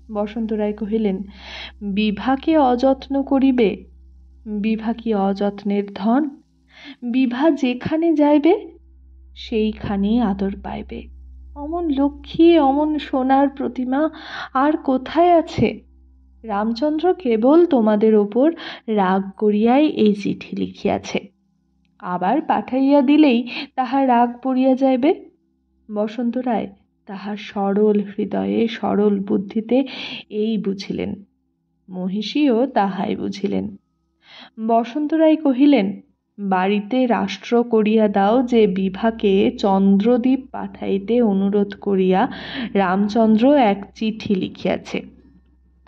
S1: বসন্ত রায় কহিলেন, বিভাকে অযত্ন করিবে? বিভা কি অযত্নের ধন? বিভা যেখানে যাইবে সেইখানেই আদর পাইবে। অমন লক্ষ্মী, অমন সোনার প্রতিমা আর কোথায় আছে? রামচন্দ্র কেবল তোমাদের ওপর রাগ করিয়াই এই চিঠি লিখিয়াছে, আবার পাঠাইয়া দিলেই তাহার রাগ পড়িয়া যাইবে। বসন্ত রায় তাহার সরল হৃদয়ে সরল বুদ্ধিতে এই বুঝিলেন। মহিষীও তাহাই বুঝিলেন। বসন্ত রায় কহিলেন, বাড়িতে রাষ্ট্র করিয়া দাও যে বিভাকে চন্দ্রদ্বীপ পাঠাইতে অনুরোধ করিয়া রামচন্দ্র এক চিঠি লিখিয়াছে।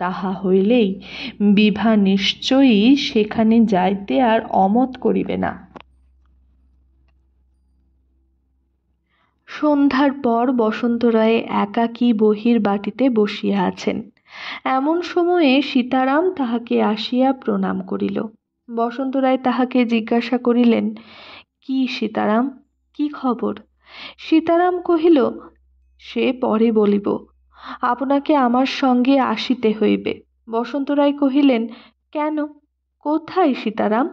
S1: তাহা হইলেই বিভা নিশ্চয়ই সেখানে যাইতে আর অমত করিবে না। সন্ধ্যার পর বসন্ত রায় একাকী বহির বাটিতে বসিয়া আছেন। এমন সময়ে সীতারাম তাহাকে আসিয়া প্রণাম করিল। বসন্ত রায় তাহাকে জিজ্ঞাসা করিলেন, কি সীতারাম, কি খবর? সীতারাম কহিল, সে পরে বলিব, আপনাকে আমার সঙ্গে আসিতে হইবে। বসন্ত রায় কহিলেন, কেন, কোথায় সীতারাম?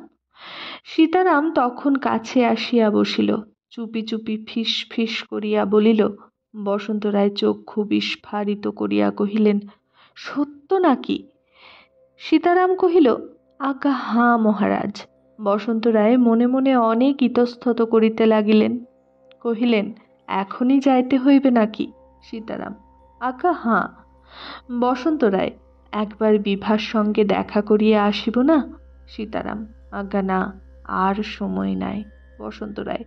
S1: সীতারাম তখন কাছে আসিয়া বসিল, চুপি চুপি ফিস ফিস করিয়া বলিল। বসন্ত রায় চক্ষু বিস্ফারিত করিয়া কহিলেন, সত্য নাকি? সীতারাম কহিল, আজ্ঞা হাঁ মহারাজ। বসন্ত রায় মনে মনে অনেক ইতস্তত করিতে লাগিলেন, কহিলেন, এখনই যাইতে হইবে নাকি? সীতারাম, আজ্ঞা হাঁ। বসন্ত রায়, একবার বিভার সঙ্গে দেখা করিয়া আসিব না? সীতারাম, আজ্ঞা না, আর সময় নাই। বসন্ত রায়,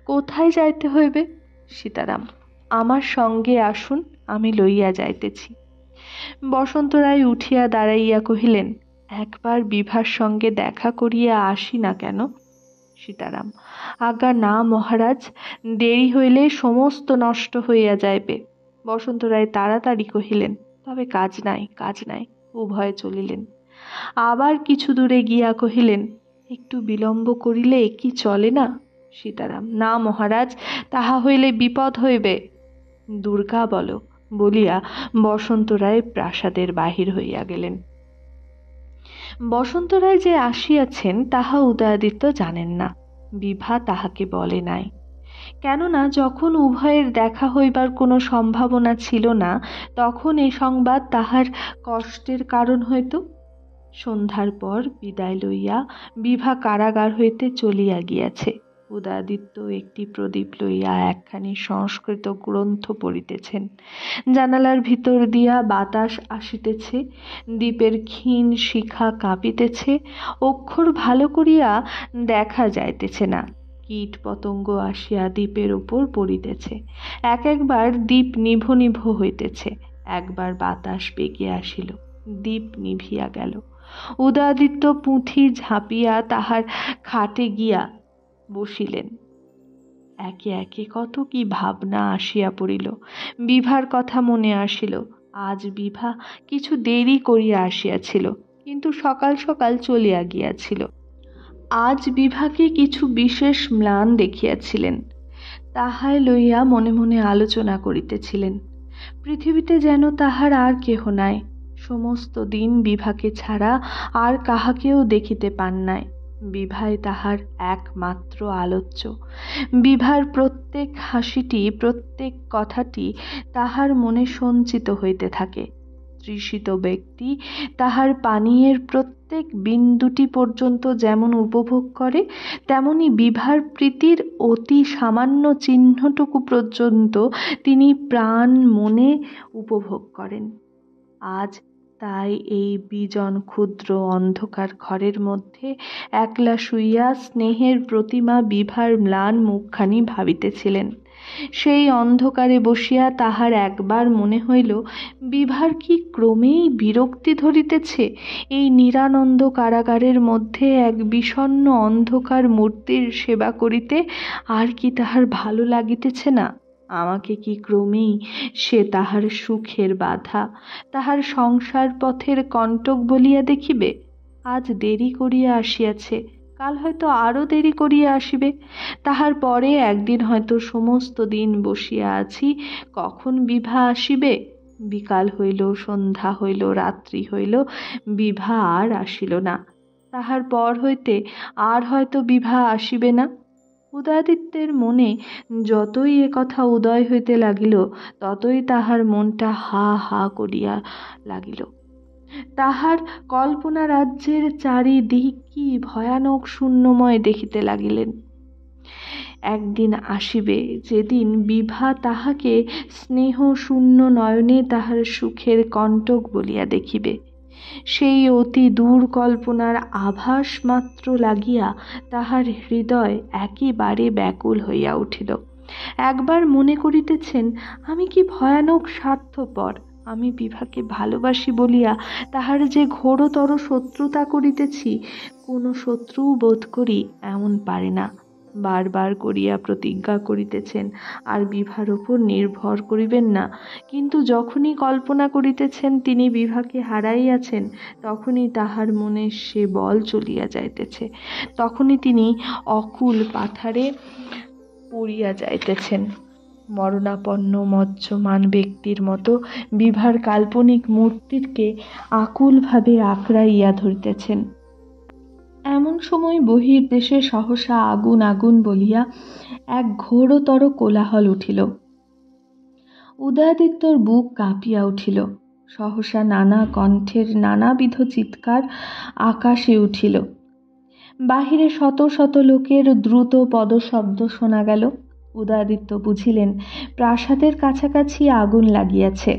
S1: কোথায় যাইতে হইবে? সীতারাম, আমার সঙ্গে আসুন, আমি লইয়া যাইতেছি। বসন্ত রায় উঠিয়া দাঁড়াইয়া কহিলেন, একবার বিভার সঙ্গে দেখা করিয়া আসি না কেন? সীতারাম, আজ্ঞা না মহারাজ, দেরি হইলে সমস্ত নষ্ট হইয়া যাইবে। বসন্ত রায় তাড়াতাড়ি কহিলেন, তবে কাজ নাই, কাজ নাই। উভয়ে চলিলেন। আবার কিছু দূরে গিয়া কহিলেন, একটু বিলম্ব করিলে কি চলে না? সীতারাম, না মহারাজ, তাহা হইলে বিপদ হইবে। দুর্গা বলো, বলিয়া বসন্ত রায় প্রাসাদের বাহির হইয়া গেলেন। বসন্ত রায় যে আসিয়াছেন তাহা উদয়াদিত্য জানেন না, বিভা তাহাকে বলে নাই। কেননা যখন উভয়ের দেখা হইবার কোনো সম্ভাবনা ছিল না, তখন এই সংবাদ তাহার কষ্টের কারণ হইত। সন্ধ্যার পর বিদায় লইয়া বিভা কারাগার হইতে চলিয়া গিয়াছে। উদয়াদিত্য একটি প্রদীপ লইয়া একখানি সংস্কৃত গ্রন্থ পড়িতেছেন। জানালার ভিতর দিয়া বাতাস আসিতেছে, দ্বীপের ক্ষীণ শিখা কাঁপিতেছে, অক্ষর ভালো করিয়া দেখা যাইতেছে না। কীট পতঙ্গ আসিয়া দ্বীপের উপর পড়িতেছে। একবার দ্বীপ নিভ নিভ হইতেছে, একবার বাতাস বেগে আসিল, দ্বীপ নিভিয়া গেল। উদয়াদিত্য পুঁথি ঝাঁপিয়া তাহার খাটে গিয়া বসিলেন। একে একে কত কি ভাবনা আসিয়া পড়িল। বিভার কথা মনে আসিল। আজ বিভা কিছু দেরি করিয়া আসিয়াছিল, কিন্তু সকাল সকাল চলিয়া গিয়াছিল। আজ বিভাকে কিছু বিশেষ ম্লান দেখিয়াছিলেন, তাহাই লইয়া মনে মনে আলোচনা করিতেছিলেন। পৃথিবীতে যেন তাহার আর কেহ নাই। সমস্ত দিন বিভাকে ছাড়া আর কাহাকেও দেখিতে পান নাই। বিভাই তাহার একমাত্র আলোচ্য। বিভার প্রত্যেক হাসিটি, প্রত্যেক কথাটি তাহার মনে সঞ্চিত হইতে থাকে। তৃষিত ব্যক্তি তাহার পানীয়ের প্রত্যেক বিন্দুটি পর্যন্ত যেমন উপভোগ করে, তেমনি বিভার প্রীতির অতি সামান্য চিহ্নটুকু পর্যন্ত তিনি প্রাণ মনে উপভোগ করেন। আজ তাই এই বিজন ক্ষুদ্র অন্ধকার ঘরের মধ্যে একলা শুইয়া স্নেহের প্রতিমা বিভার ম্লান মুখখানি ভাবিতেছিলেন। সেই অন্ধকারে বসিয়া তাহার একবার মনে হইল, বিভার কি ক্রমেই বিরক্তি ধরিতেছে এই নিরানন্দ কারাগারের মধ্যে এক বিষণ্ণ অন্ধকার মূর্তির সেবা করিতে। আর কি তাহার ভালো লাগিতেছে না? আমাকে কি ক্রমেই সে তাহার সুখের বাধা, তাহার সংসার পথের কণ্টক বলিয়া দেখিবে? আজ দেরি করিয়া আসিয়াছে, কাল হয়তো আরো দেরি করিয়া আসিবে, তাহার পরে একদিন হয়তো সমস্ত দিন বসিয়া আছি, কখন বিভা আসিবে? বিকাল হইল, সন্ধ্যা হইল, রাত্রি হইল, বিভা আর আসিল না। তাহার পর হইতে আর হয়তো বিভা আসিবে না। উদয়াদিত্যের মনে যতই এ কথা উদয় হইতে লাগিল, ততই তাহার মনটা হা হা করিয়া লাগিল। তাহার কল্পনা রাজ্যের চারিদিক কি ভয়ানক শূন্যময় দেখিতে লাগিলেন। একদিন আসিবে যেদিন বিভা তাহাকে স্নেহ শূন্য নয়নে তাহার সুখের কণ্টক বলিয়া দেখিবে। সেই অতি দূর কল্পনার আভাস মাত্র লাগিয়া তাহার হৃদয় একেবারে ব্যাকুল হইয়া উঠিল। একবার মনে করিতেছেন, আমি কি ভয়ানক স্বার্থপর! আমি বিভাকে ভালোবাসি বলিয়া তাহার যে ঘোরতর শত্রুতা করিতেছি, কোনো শত্রুও বোধ করি এমন পারে না। বারবার করিয়া প্রতিজ্ঞা করিতেছেন আর বিভার উপর নির্ভর করিবেন না, কিন্তু যখনই কল্পনা করিতেছেন তিনি বিভাকে হারাইয়াছেন, তখনই তাহার মনে সে বল চলিয়া যাইতেছে, তখনই তিনি অকুল পাথারে পড়িয়া যাইতেছেন। মরণাপন্ন মজ্জমান ব্যক্তির মতো বিভার কাল্পনিক মূর্তিকে আকুলভাবে আঁকড়াইয়া ধরিতেছেন। এমন সময় বহির্দেশে সহসা আগুন আগুন বলিয়া এক ঘোরতর কোলাহল উঠিল। উদয়াদিত্যর বুক কাঁপিয়া উঠিল। সহসা নানা কণ্ঠের নানাবিধ চিৎকার আকাশে উঠিল। বাহিরে শত শত লোকের দ্রুত পদশব্দ শোনা গেল। উদয়াদিত্য বুঝিলেন প্রাসাদের কাছাকাছি আগুন লাগিয়াছে।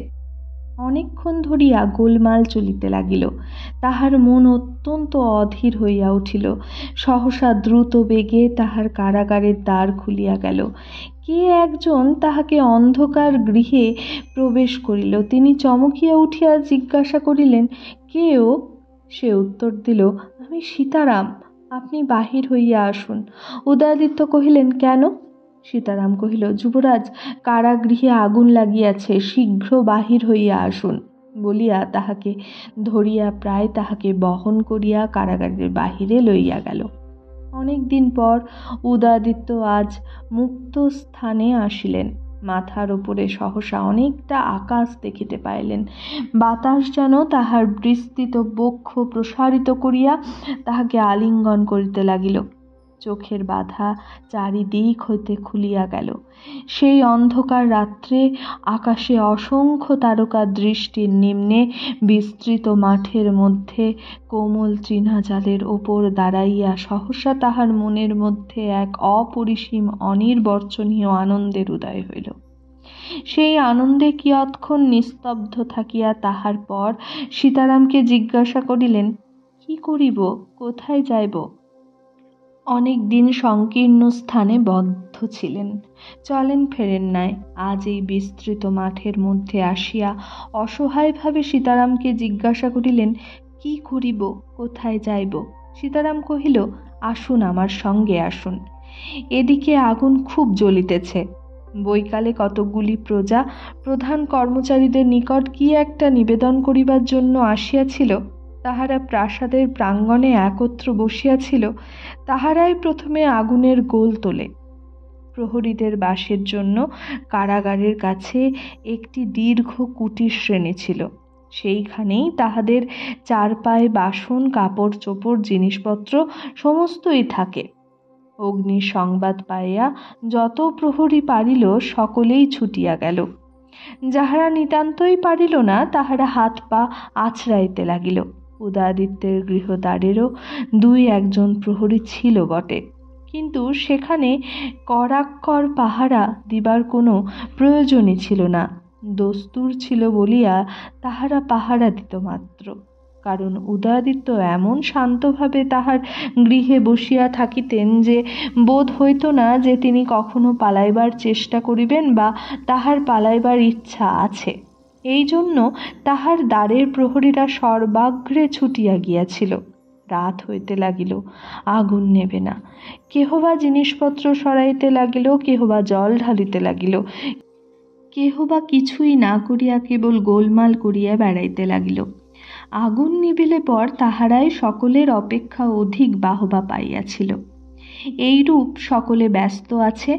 S1: অনেকক্ষণ ধরিয়া গোলমাল চলিতে লাগিল। তাহার মন অত্যন্ত অধীর হইয়া উঠিল। সহসা দ্রুত বেগে তাহার কারাগারের দ্বার খুলিয়া গেল। কে একজন তাহাকে অন্ধকার গৃহে প্রবেশ করিল। তিনি চমকিয়া উঠিয়া জিজ্ঞাসা করিলেন, কে ও? সে উত্তর দিল, আমি সীতারাম, আপনি বাহির হইয়া আসুন। উদয়াদিত্য কহিলেন, কেন? সীতারাম কহিল, যুবরাজ, কারাগৃহে আগুন লাগিয়াছে, শীঘ্র বাহির হইয়া আসুন। বলিয়া তাহাকে ধরিয়া প্রায় তাহাকে বহন করিয়া কারাগারের বাহিরে লইয়া গেল। অনেক দিন পর উদয়াদিত্য আজ মুক্ত স্থানে আসিলেন। মাথার উপরে সহসা অনেকটা আকাশ দেখিতে পাইলেন। বাতাস যেন তাহার বিস্তৃত বক্ষ প্রসারিত করিয়া তাহাকে আলিঙ্গন করিতে লাগিল। চোখের বাধা চারিদিক হইতে খুলিয়া গেল। সেই অন্ধকার রাত্রে আকাশে অসংখ্য তারকা দৃষ্টির নিম্নে বিস্তৃত মাঠের মধ্যে কোমল তৃণাজালের ওপর দাঁড়াইয়া সহসা তাহার মনের মধ্যে এক অপরিসীম অনির্বচনীয় আনন্দের উদয় হইল। সেই আনন্দে কিয়ৎক্ষণ নিস্তব্ধ থাকিয়া তাহার পর সীতারামকে জিজ্ঞাসা করিলেন, কি করিব, কোথায় যাইব? অনেক দিন সংকীর্ণ স্থানে বদ্ধ ছিলেন, চলেন ফেরেন নাই। আজ এই বিস্তৃত মাঠের মধ্যে আসিয়া অসহায়ভাবে সীতারামকে জিজ্ঞাসা করিলেন, কি করিব, কোথায় যাইব? সীতারাম কহিল, আসুন, আমার সঙ্গে আসুন। এদিকে আগুন খুব জ্বলিতেছে। বৈকালে কতকগুলি প্রজা প্রধান কর্মচারীদের নিকট কি একটা নিবেদন করিবার জন্য আসিয়াছিল। তাহারা প্রাসাদের প্রাঙ্গণে একত্র বসিয়াছিল। তাহারাই প্রথমে আগুনের গোল তোলে। প্রহরীদের বাসের জন্য কারাগারের কাছে একটি দীর্ঘ কুটির শ্রেণী ছিল। সেইখানেই তাহাদের চারপায়ে বাসন, কাপড় চোপড়, জিনিসপত্র সমস্তই থাকে। অগ্নির সংবাদ পাইয়া যত প্রহরী পারিল সকলেই ছুটিয়া গেল। যাহারা নিতান্তই পারিল না তাহারা হাত পা আছড়াইতে লাগিল। উদয়াদিত্যের গৃহদ্বারেরও দুই একজন প্রহরী ছিল বটে, কিন্তু সেখানে কড়াক্কর পাহারা দিবার কোনো প্রয়োজনই ছিল না। দস্তুর ছিল বলিয়া তাহারা পাহারা দিত মাত্র। কারণ উদয়াদিত্য এমন শান্তভাবে তাহার গৃহে বসিয়া থাকিতেন যে বোধ হইত না যে তিনি কখনো পালাইবার চেষ্টা করিবেন বা তাহার পালাইবার ইচ্ছা আছে। এই জন্য তাহার দ্বারের প্রহরীরা সর্বাগ্রে ছুটিয়া গিয়াছিল। রাত হইতে লাগিল, আগুন নেবে না। কেহ বা জিনিসপত্র সরাইতে লাগিল, কেহ বা জল ঢালিতে লাগিল, কেহ বা কিছুই না করিয়া কেবল গোলমাল করিয়া বেড়াইতে লাগিল। আগুন নিভিলে পর তাহারাই সকলের অপেক্ষা অধিক বাহবা পাইয়াছিল। এইরূপ সকলে ব্যস্ত আছে।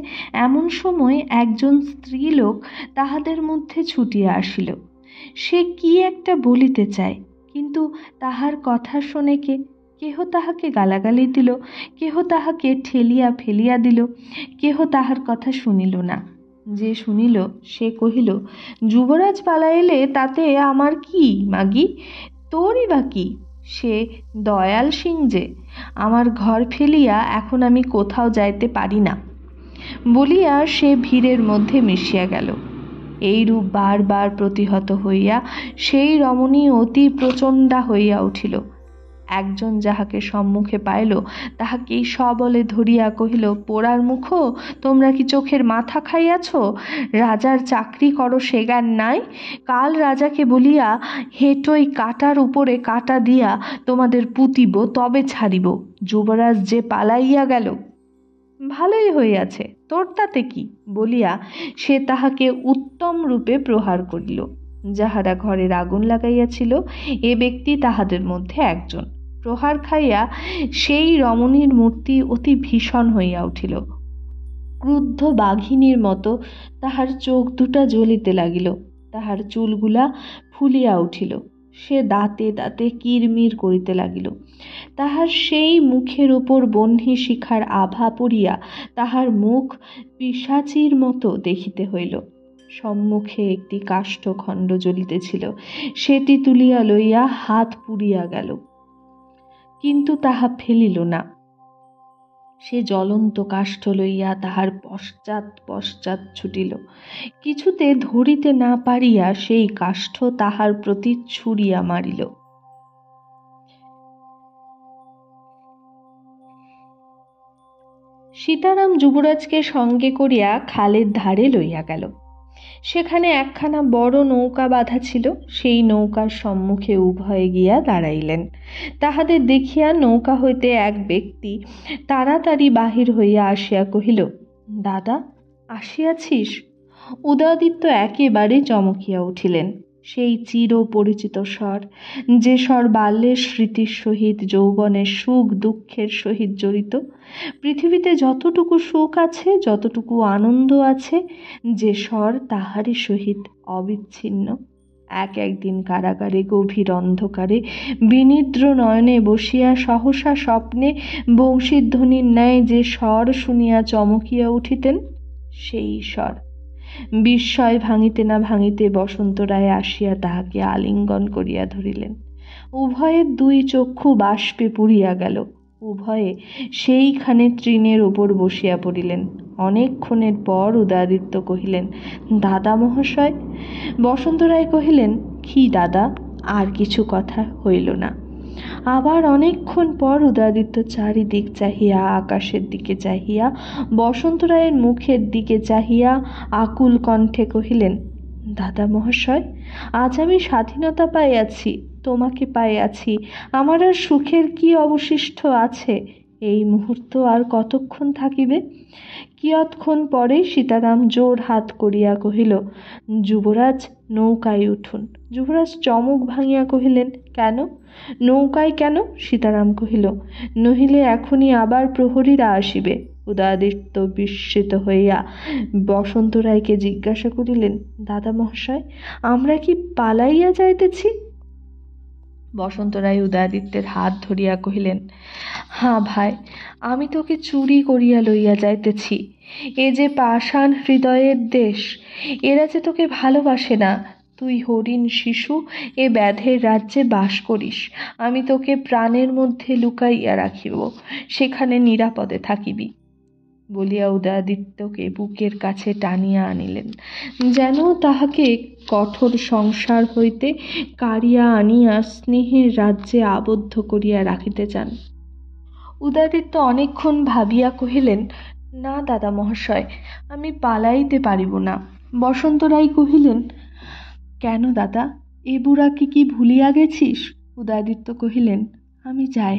S1: এমন সময় একজন স্ত্রীলোক তাহাদের মধ্যে ছুটিয়া আসিল। সে কি একটা বলিতে চায়, কিন্তু তাহার কথা শুনে কেহ তাহাকে গালাগালি দিল, কেহ তাহাকে ঠেলিয়া ফেলিয়া দিল, কেহ তাহার কথা শুনিল না। যে শুনিল সে কহিল, যুবরাজ পালাইলে তাতে আমার কি মাগি, তোরই বা কি? সে দয়াল সিং যে, আমার ঘর ফেলিয়া এখন আমি কোথাও যাইতে পারি না বলিয়া সে ভিড়ের মধ্যে মিশিয়া গেল। এইরূপ বারবার প্রতিহত হইয়া সেই রমণী অতি প্রচণ্ডা হইয়া উঠিল। একজন যাহাকে সম্মুখে পাইল তাহাকেই সবলে ধরিয়া কহিল, পোড়ার মুখ, তোমরা কি চোখের মাথা খাইয়াছ? রাজার চাকরি করো সে জ্ঞান নাই? কাল রাজাকে বলিয়া হেঁটই কাটার উপরে কাটা দিয়া তোমাদের পুতিব, তবে ছাড়িব। যুবরাজ যে পালাইয়া গেল। ভালোই হইয়াছে, তোর তাতে কি বলিয়া সে তাহাকে উত্তম রূপে প্রহার করিল। যাহারা ঘরের আগুন লাগাইয়াছিল এ ব্যক্তি তাহাদের মধ্যে একজন। প্রহার খাইয়া সেই রমণীর মূর্তি অতি ভীষণ হইয়া উঠিল। ক্রুদ্ধ বাঘিনীর মতো তাহার চোখ দুটা জ্বলিতে লাগিল, তাহার চুলগুলা ফুলিয়া উঠিল, সে দাঁতে দাঁতে কিরমির করিতে লাগিল। তাহার সেই মুখের উপর বহ্নি শিখার আভা পড়িয়া তাহার মুখ পিশাচির মতো দেখিতে হইল। সম্মুখে একটি কাষ্ঠখণ্ড জ্বলিতেছিল, সেটি তুলিয়া লইয়া হাত পুড়িয়া গেল, কিন্তু তাহা ফেলিল না। সে জ্বলন্ত কাষ্ঠ লইয়া তাহার পশ্চাৎ পশ্চাৎ ছুটিল, কিছুতে ধরিতে না পারিয়া সেই কাষ্ঠ তাহার প্রতি ছুড়িয়া মারিল। সীতারাম যুবরাজকে সঙ্গে করিয়া খালের ধারে লইয়া গেল। সেখানে একখানা বড় নৌকা বাঁধা ছিল, সেই নৌকার সম্মুখে উভয়ে গিয়া দাঁড়াইলেন। তাহাদের দেখিয়া নৌকা হইতে এক ব্যক্তি তাড়াতাড়ি বাহির হইয়া আসিয়া কহিল, দাদা, আসিয়াছিস? উদয়াদিত্য একেবারে চমকিয়া উঠিলেন। সেই চির পরিচিত স্বর, যে স্বর বাল্যের স্মৃতির সহিত যৌবনের সুখ দুঃখের সহিত জড়িত। পৃথিবীতে যতটুকু সুখ আছে, যতটুকু আনন্দ আছে, যে স্বর তাহারই সহিত অবিচ্ছিন্ন। একদিন কারাগারে গভীর অন্ধকারে বিনিদ্র নয়নে বসিয়া সহসা স্বপ্নে বংশীধ্বনির ন্যায় যে স্বর শুনিয়া চমকিয়া উঠিতেন, সেই স্বর। বিস্ময় ভাঙিতে না ভাঙিতে বসন্ত রায় আসিয়া তাহাকে আলিঙ্গন করিয়া ধরিলেন। উভয়ের দুই চক্ষু বাষ্পে পুড়িয়া গেল। উভয়ে সেইখানে তৃণের ওপর বসিয়া পড়িলেন। অনেকক্ষণের পর উদয়াদিত্য কহিলেন, দাদা মহাশয়। বসন্ত রায় কহিলেন, কি দাদা? আর কিছু কথা হইল না। আবার অনেকক্ষণ পর উদয়াদিত্য চারিদিক চাহিয়া, আকাশের দিকে চাহিয়া, বসন্ত রায়ের মুখের দিকে চাহিয়া আকুল কণ্ঠে কহিলেন, দাদা মহাশয়, আজ আমি স্বাধীনতা পাইয়াছি, তোমাকে পাইয়াছি, আমার আর সুখের কি অবশিষ্ট আছে? এই মুহূর্ত আর কতক্ষণ থাকিবে? কিয়ৎক্ষণ পরে সীতারাম জোর হাত করিয়া কহিল, যুবরাজ, নৌকায় উঠুন। যুবরাজ চমক ভাঙিয়া কহিলেন, কেন? নৌকায় কেন? সীতারাম কহিল, নহিলে এখনই আবার প্রহরীরা আসিবে। উদয়াদিত্য বিস্মিত হইয়া বসন্ত রায়কে জিজ্ঞাসা করিলেন, দাদা মহাশয়, আমরা কি পালাইয়া যাইতেছি? বসন্ত রায় উদয়াদিত্যের হাত ধরিয়া কহিলেন, হাঁ ভাই, আমি তোকে চুরি করিয়া লইয়া যাইতেছি। এ যে পাষাণ হৃদয়ের দেশ, এরা যে তোকে ভালোবাসে না। তুই হরিণ শিশু এ ব্যাধের রাজ্যে বাস করিস। আমি তোকে প্রাণের মধ্যে লুকাইয়া রাখিব, সেখানে নিরাপদে থাকিবি বলিয়া উদয়াদিত্যকে বুকের কাছে টানিয়া আনিলেন, যেন তাহাকে কঠোর সংসার হইতে কাড়িয়া আনিয়া স্নেহের রাজ্যে আবদ্ধ করিয়া রাখিতে চান। উদয়াদিত্য অনেকক্ষণ ভাবিয়া কহিলেন, না দাদা মহাশয়, আমি পালাইতে পারিব না। বসন্ত রায় কহিলেন, কেন দাদা, এ বুড়াকে কি ভুলিয়া গেছিস? উদয়াদিত্য কহিলেন, আমি যাই,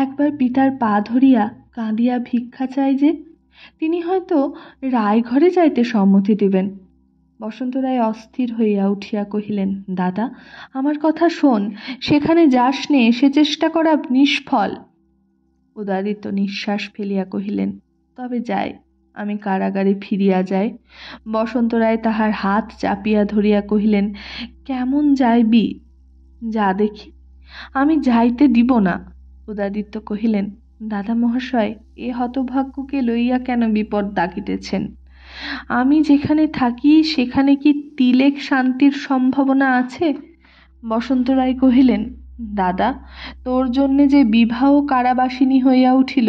S1: একবার পিতার পা ধরিয়া কাঁদিয়া ভিক্ষা চাই যে, তিনি হয়তো রায়ঘরে যাইতে সম্মতি দিবেন। বসন্ত রায় অস্থির হইয়া উঠিয়া কহিলেন, দাদা, আমার কথা শোন, সেখানে যাস নে, সে চেষ্টা করা নিষ্ফল। উদয়াদিত্য নিঃশ্বাস ফেলিয়া কহিলেন, তবে যাই, আমি কারাগারে ফিরিয়া যাই। বসন্ত রায় তাহার হাত চাপিয়া ধরিয়া কহিলেন, কেমন যাইবি? যা দেখি, আমি যাইতে দিব না। উদয়াদিত্য কহিলেন, দাদা মহাশয়, এ হতভাগ্যকে লইয়া কেন বিপদ ডাকিতেছেন? আমি যেখানে থাকি সেখানে কি তিলেক শান্তির সম্ভাবনা আছে? বসন্ত রায় কহিলেন, দাদা, তোর জন্যে যে বিবাহ কারাবাসিনী হইয়া উঠিল,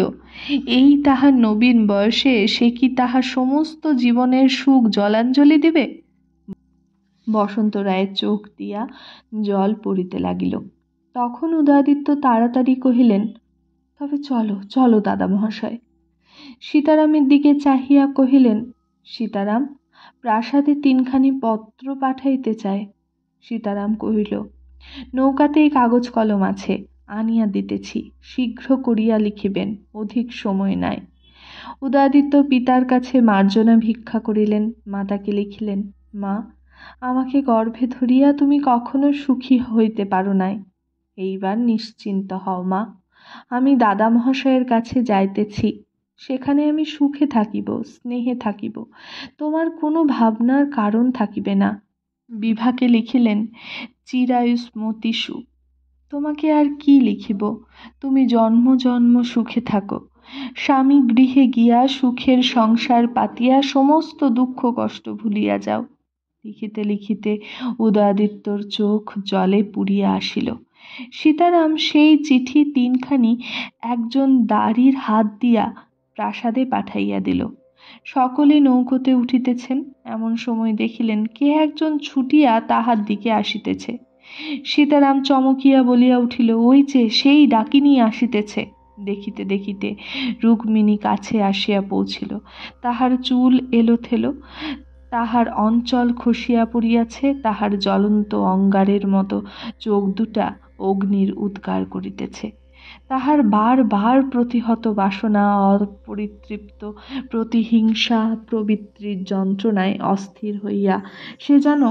S1: এই তাহার নবীন বয়সে সে কি তাহার সমস্ত জীবনের সুখ জলাঞ্জলি দিবে? বসন্ত রায়ের চোখ দিয়া জল পড়িতে লাগিল। তখন উদয়াদিত্য তাড়াতাড়ি কহিলেন, তবে চলো চলো দাদা মহাশয়। সীতারামের দিকে চাহিয়া কহিলেন, সীতারাম, প্রাসাদে 3খানি পত্র পাঠাইতে চায়। সীতারাম কহিল, নৌকাতেই কাগজ কলম আছে, আনিয়া দিতেছি, শীঘ্র করিয়া লিখিবেন, অধিক সময় নাই। উদয়াদিত্য পিতার কাছে মার্জনা ভিক্ষা করিলেন। মাতাকে লিখিলেন, মা, আমাকে গর্ভে ধরিয়া তুমি কখনো সুখী হইতে পারো নাই। এইবার নিশ্চিন্ত হও মা, আমি দাদা মহাশয়ের কাছে যাইতেছি। সেখানে আমি সুখে থাকিব, স্নেহে থাকিব, তোমার কোনো ভাবনার কারণ থাকিবে না। বিভাকে লিখিলেন, চিরায়ুস্মতিষু। তোমাকে আর কি লিখিব, তুমি জন্ম জন্ম সুখে থাকো। স্বামী গৃহে গিয়া সুখের সংসার পাতিয়া সমস্ত দুঃখ কষ্ট ভুলিয়া যাও। লিখিতে লিখিতে উদয়াদিত্যর চোখ জলে পুরিয়া আসিল। সীতারাম সেই চিঠি তিনখানি একজন দাঁড়ির হাত দিয়া প্রাসাদে পাঠাইয়া দিল। সকলে নৌকোতে উঠিতেছেন, এমন সময় দেখিলেন কে একজন ছুটিয়া তাহার দিকে আসিতেছে। সীতারাম চমকিয়া বলিয়া উঠিল, ওই যে সেই ডাকিনী আসিতেছে। দেখিতে দেখিতে রুক্মিণী কাছে আসিয়া পৌঁছিল। তাহার চুল এলোথেলো, তাহার অঞ্চল খসিয়া পড়িয়াছে, তাহার জ্বলন্ত অঙ্গারের মতো চোখ দুটা অগ্নির উদ্গার করিতেছে। তাহার বার বার প্রতিহত বাসনা, অপরিতৃপ্ত প্রতিহিংসা প্রবৃত্তির যন্ত্রণায় অস্থির হইয়া সে যেন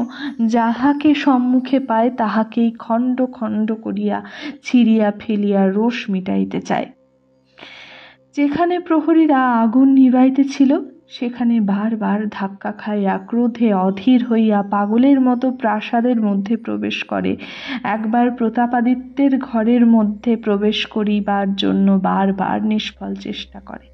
S1: যাহাকে সম্মুখে পায় তাহাকেই খণ্ড খণ্ড করিয়া ছিঁড়িয়া ফেলিয়া রোষ মিটাইতে চায়। যেখানে প্রহরীরা আগুন নিবাইতেছিল সেখানে বার ধাক্কা খাইয়া ক্রোধে অধীর হইয়া পাগলের মতো প্রাসাদের মধ্যে প্রবেশ করে। একবার প্রতাপাদিত্যের ঘরের মধ্যে প্রবেশ করিবার জন্য বার নিষ্ফল চেষ্টা করে।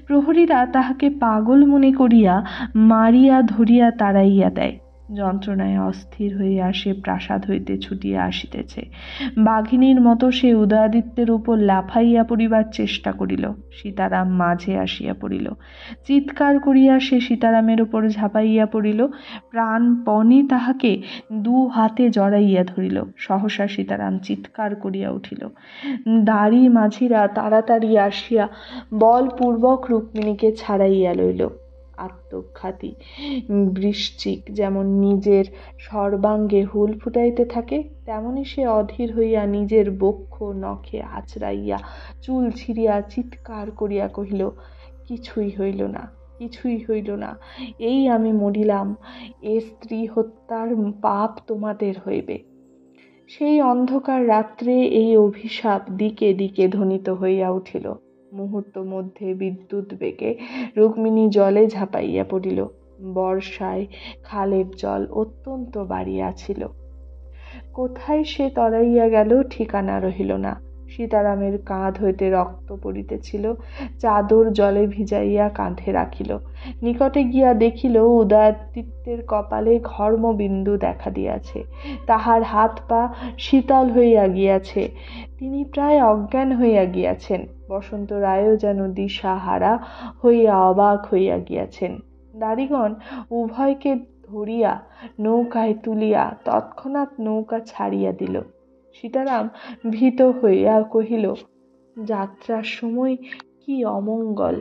S1: প্রহরীরা তাহাকে পাগল মনে করিয়া মারিয়া ধরিয়া তাড়াইয়া দেয়। যন্ত্রণায় অস্থির হইয়া সে প্রাসাদ হইতে ছুটিয়া আসিতেছে। বাঘিনীর মতো সে উদয়াদিত্যের উপর লাফাইয়া পড়িবার চেষ্টা করিল। সীতারাম মাঝে আসিয়া পড়িল। চিৎকার করিয়া সে সীতারামের উপর ঝাঁপাইয়া পড়িল। প্রাণপণে তাহাকে দু হাতে জড়াইয়া ধরিল। সহসা সীতারাম চিৎকার করিয়া উঠিল। দাড়ি মাঝিরা তাড়াতাড়ি আসিয়া বলপূর্বক রুক্মিণীকে ছাড়াইয়া লইল। আত্মঘাতী বৃশ্চিক যেমন নিজের সর্বাঙ্গে হুল ফুটাইতে থাকে, তেমনি সে অধীর হইয়া নিজের বক্ষ নখে আঁচড়াইয়া চুল ছিঁড়িয়া চিৎকার করিয়া কহিল, কিছুই হইল না, কিছুই হইল না, এই আমি মরিলাম, এ স্ত্রী হত্যার পাপ তোমাদের হইবে। সেই অন্ধকার রাত্রে এই অভিশাপ দিকে দিকে ধ্বনিত হইয়া উঠিল। মুহূর্ত মধ্যে বিদ্যুৎ বেগে রুক্মিণী জলে ঝাঁপাইয়া পড়িল। বর্ষায় খালের জল অত্যন্ত বাড়িয়াছিল। কোথায় সে তলাইয়া গেল ঠিকানা রহিল না। সীতারামের কাঁধ হইতে রক্ত পড়িতেছিল। চাদর জলে ভিজাইয়া কাঁধে রাখিল। নিকটে গিয়া দেখিল উদয়াদিত্যের কপালে ঘর্মবিন্দু দেখা দিয়াছে। তাহার হাত পা শীতল হইয়া গিয়াছে। তিনি প্রায় অজ্ঞান হইয়া গিয়াছেন। বসন্ত রায়ও যেন দিশাহারা হইয়া অবাক হইয়া গিয়াছেন। দাড়িগণ উভয়কে ধরিয়া নৌকায় তুলিয়া তৎক্ষণাৎ নৌকা ছাড়িয়া দিল। সীতারাম ভীত হইয়া কহিল, যাত্রার সময় কি অমঙ্গল!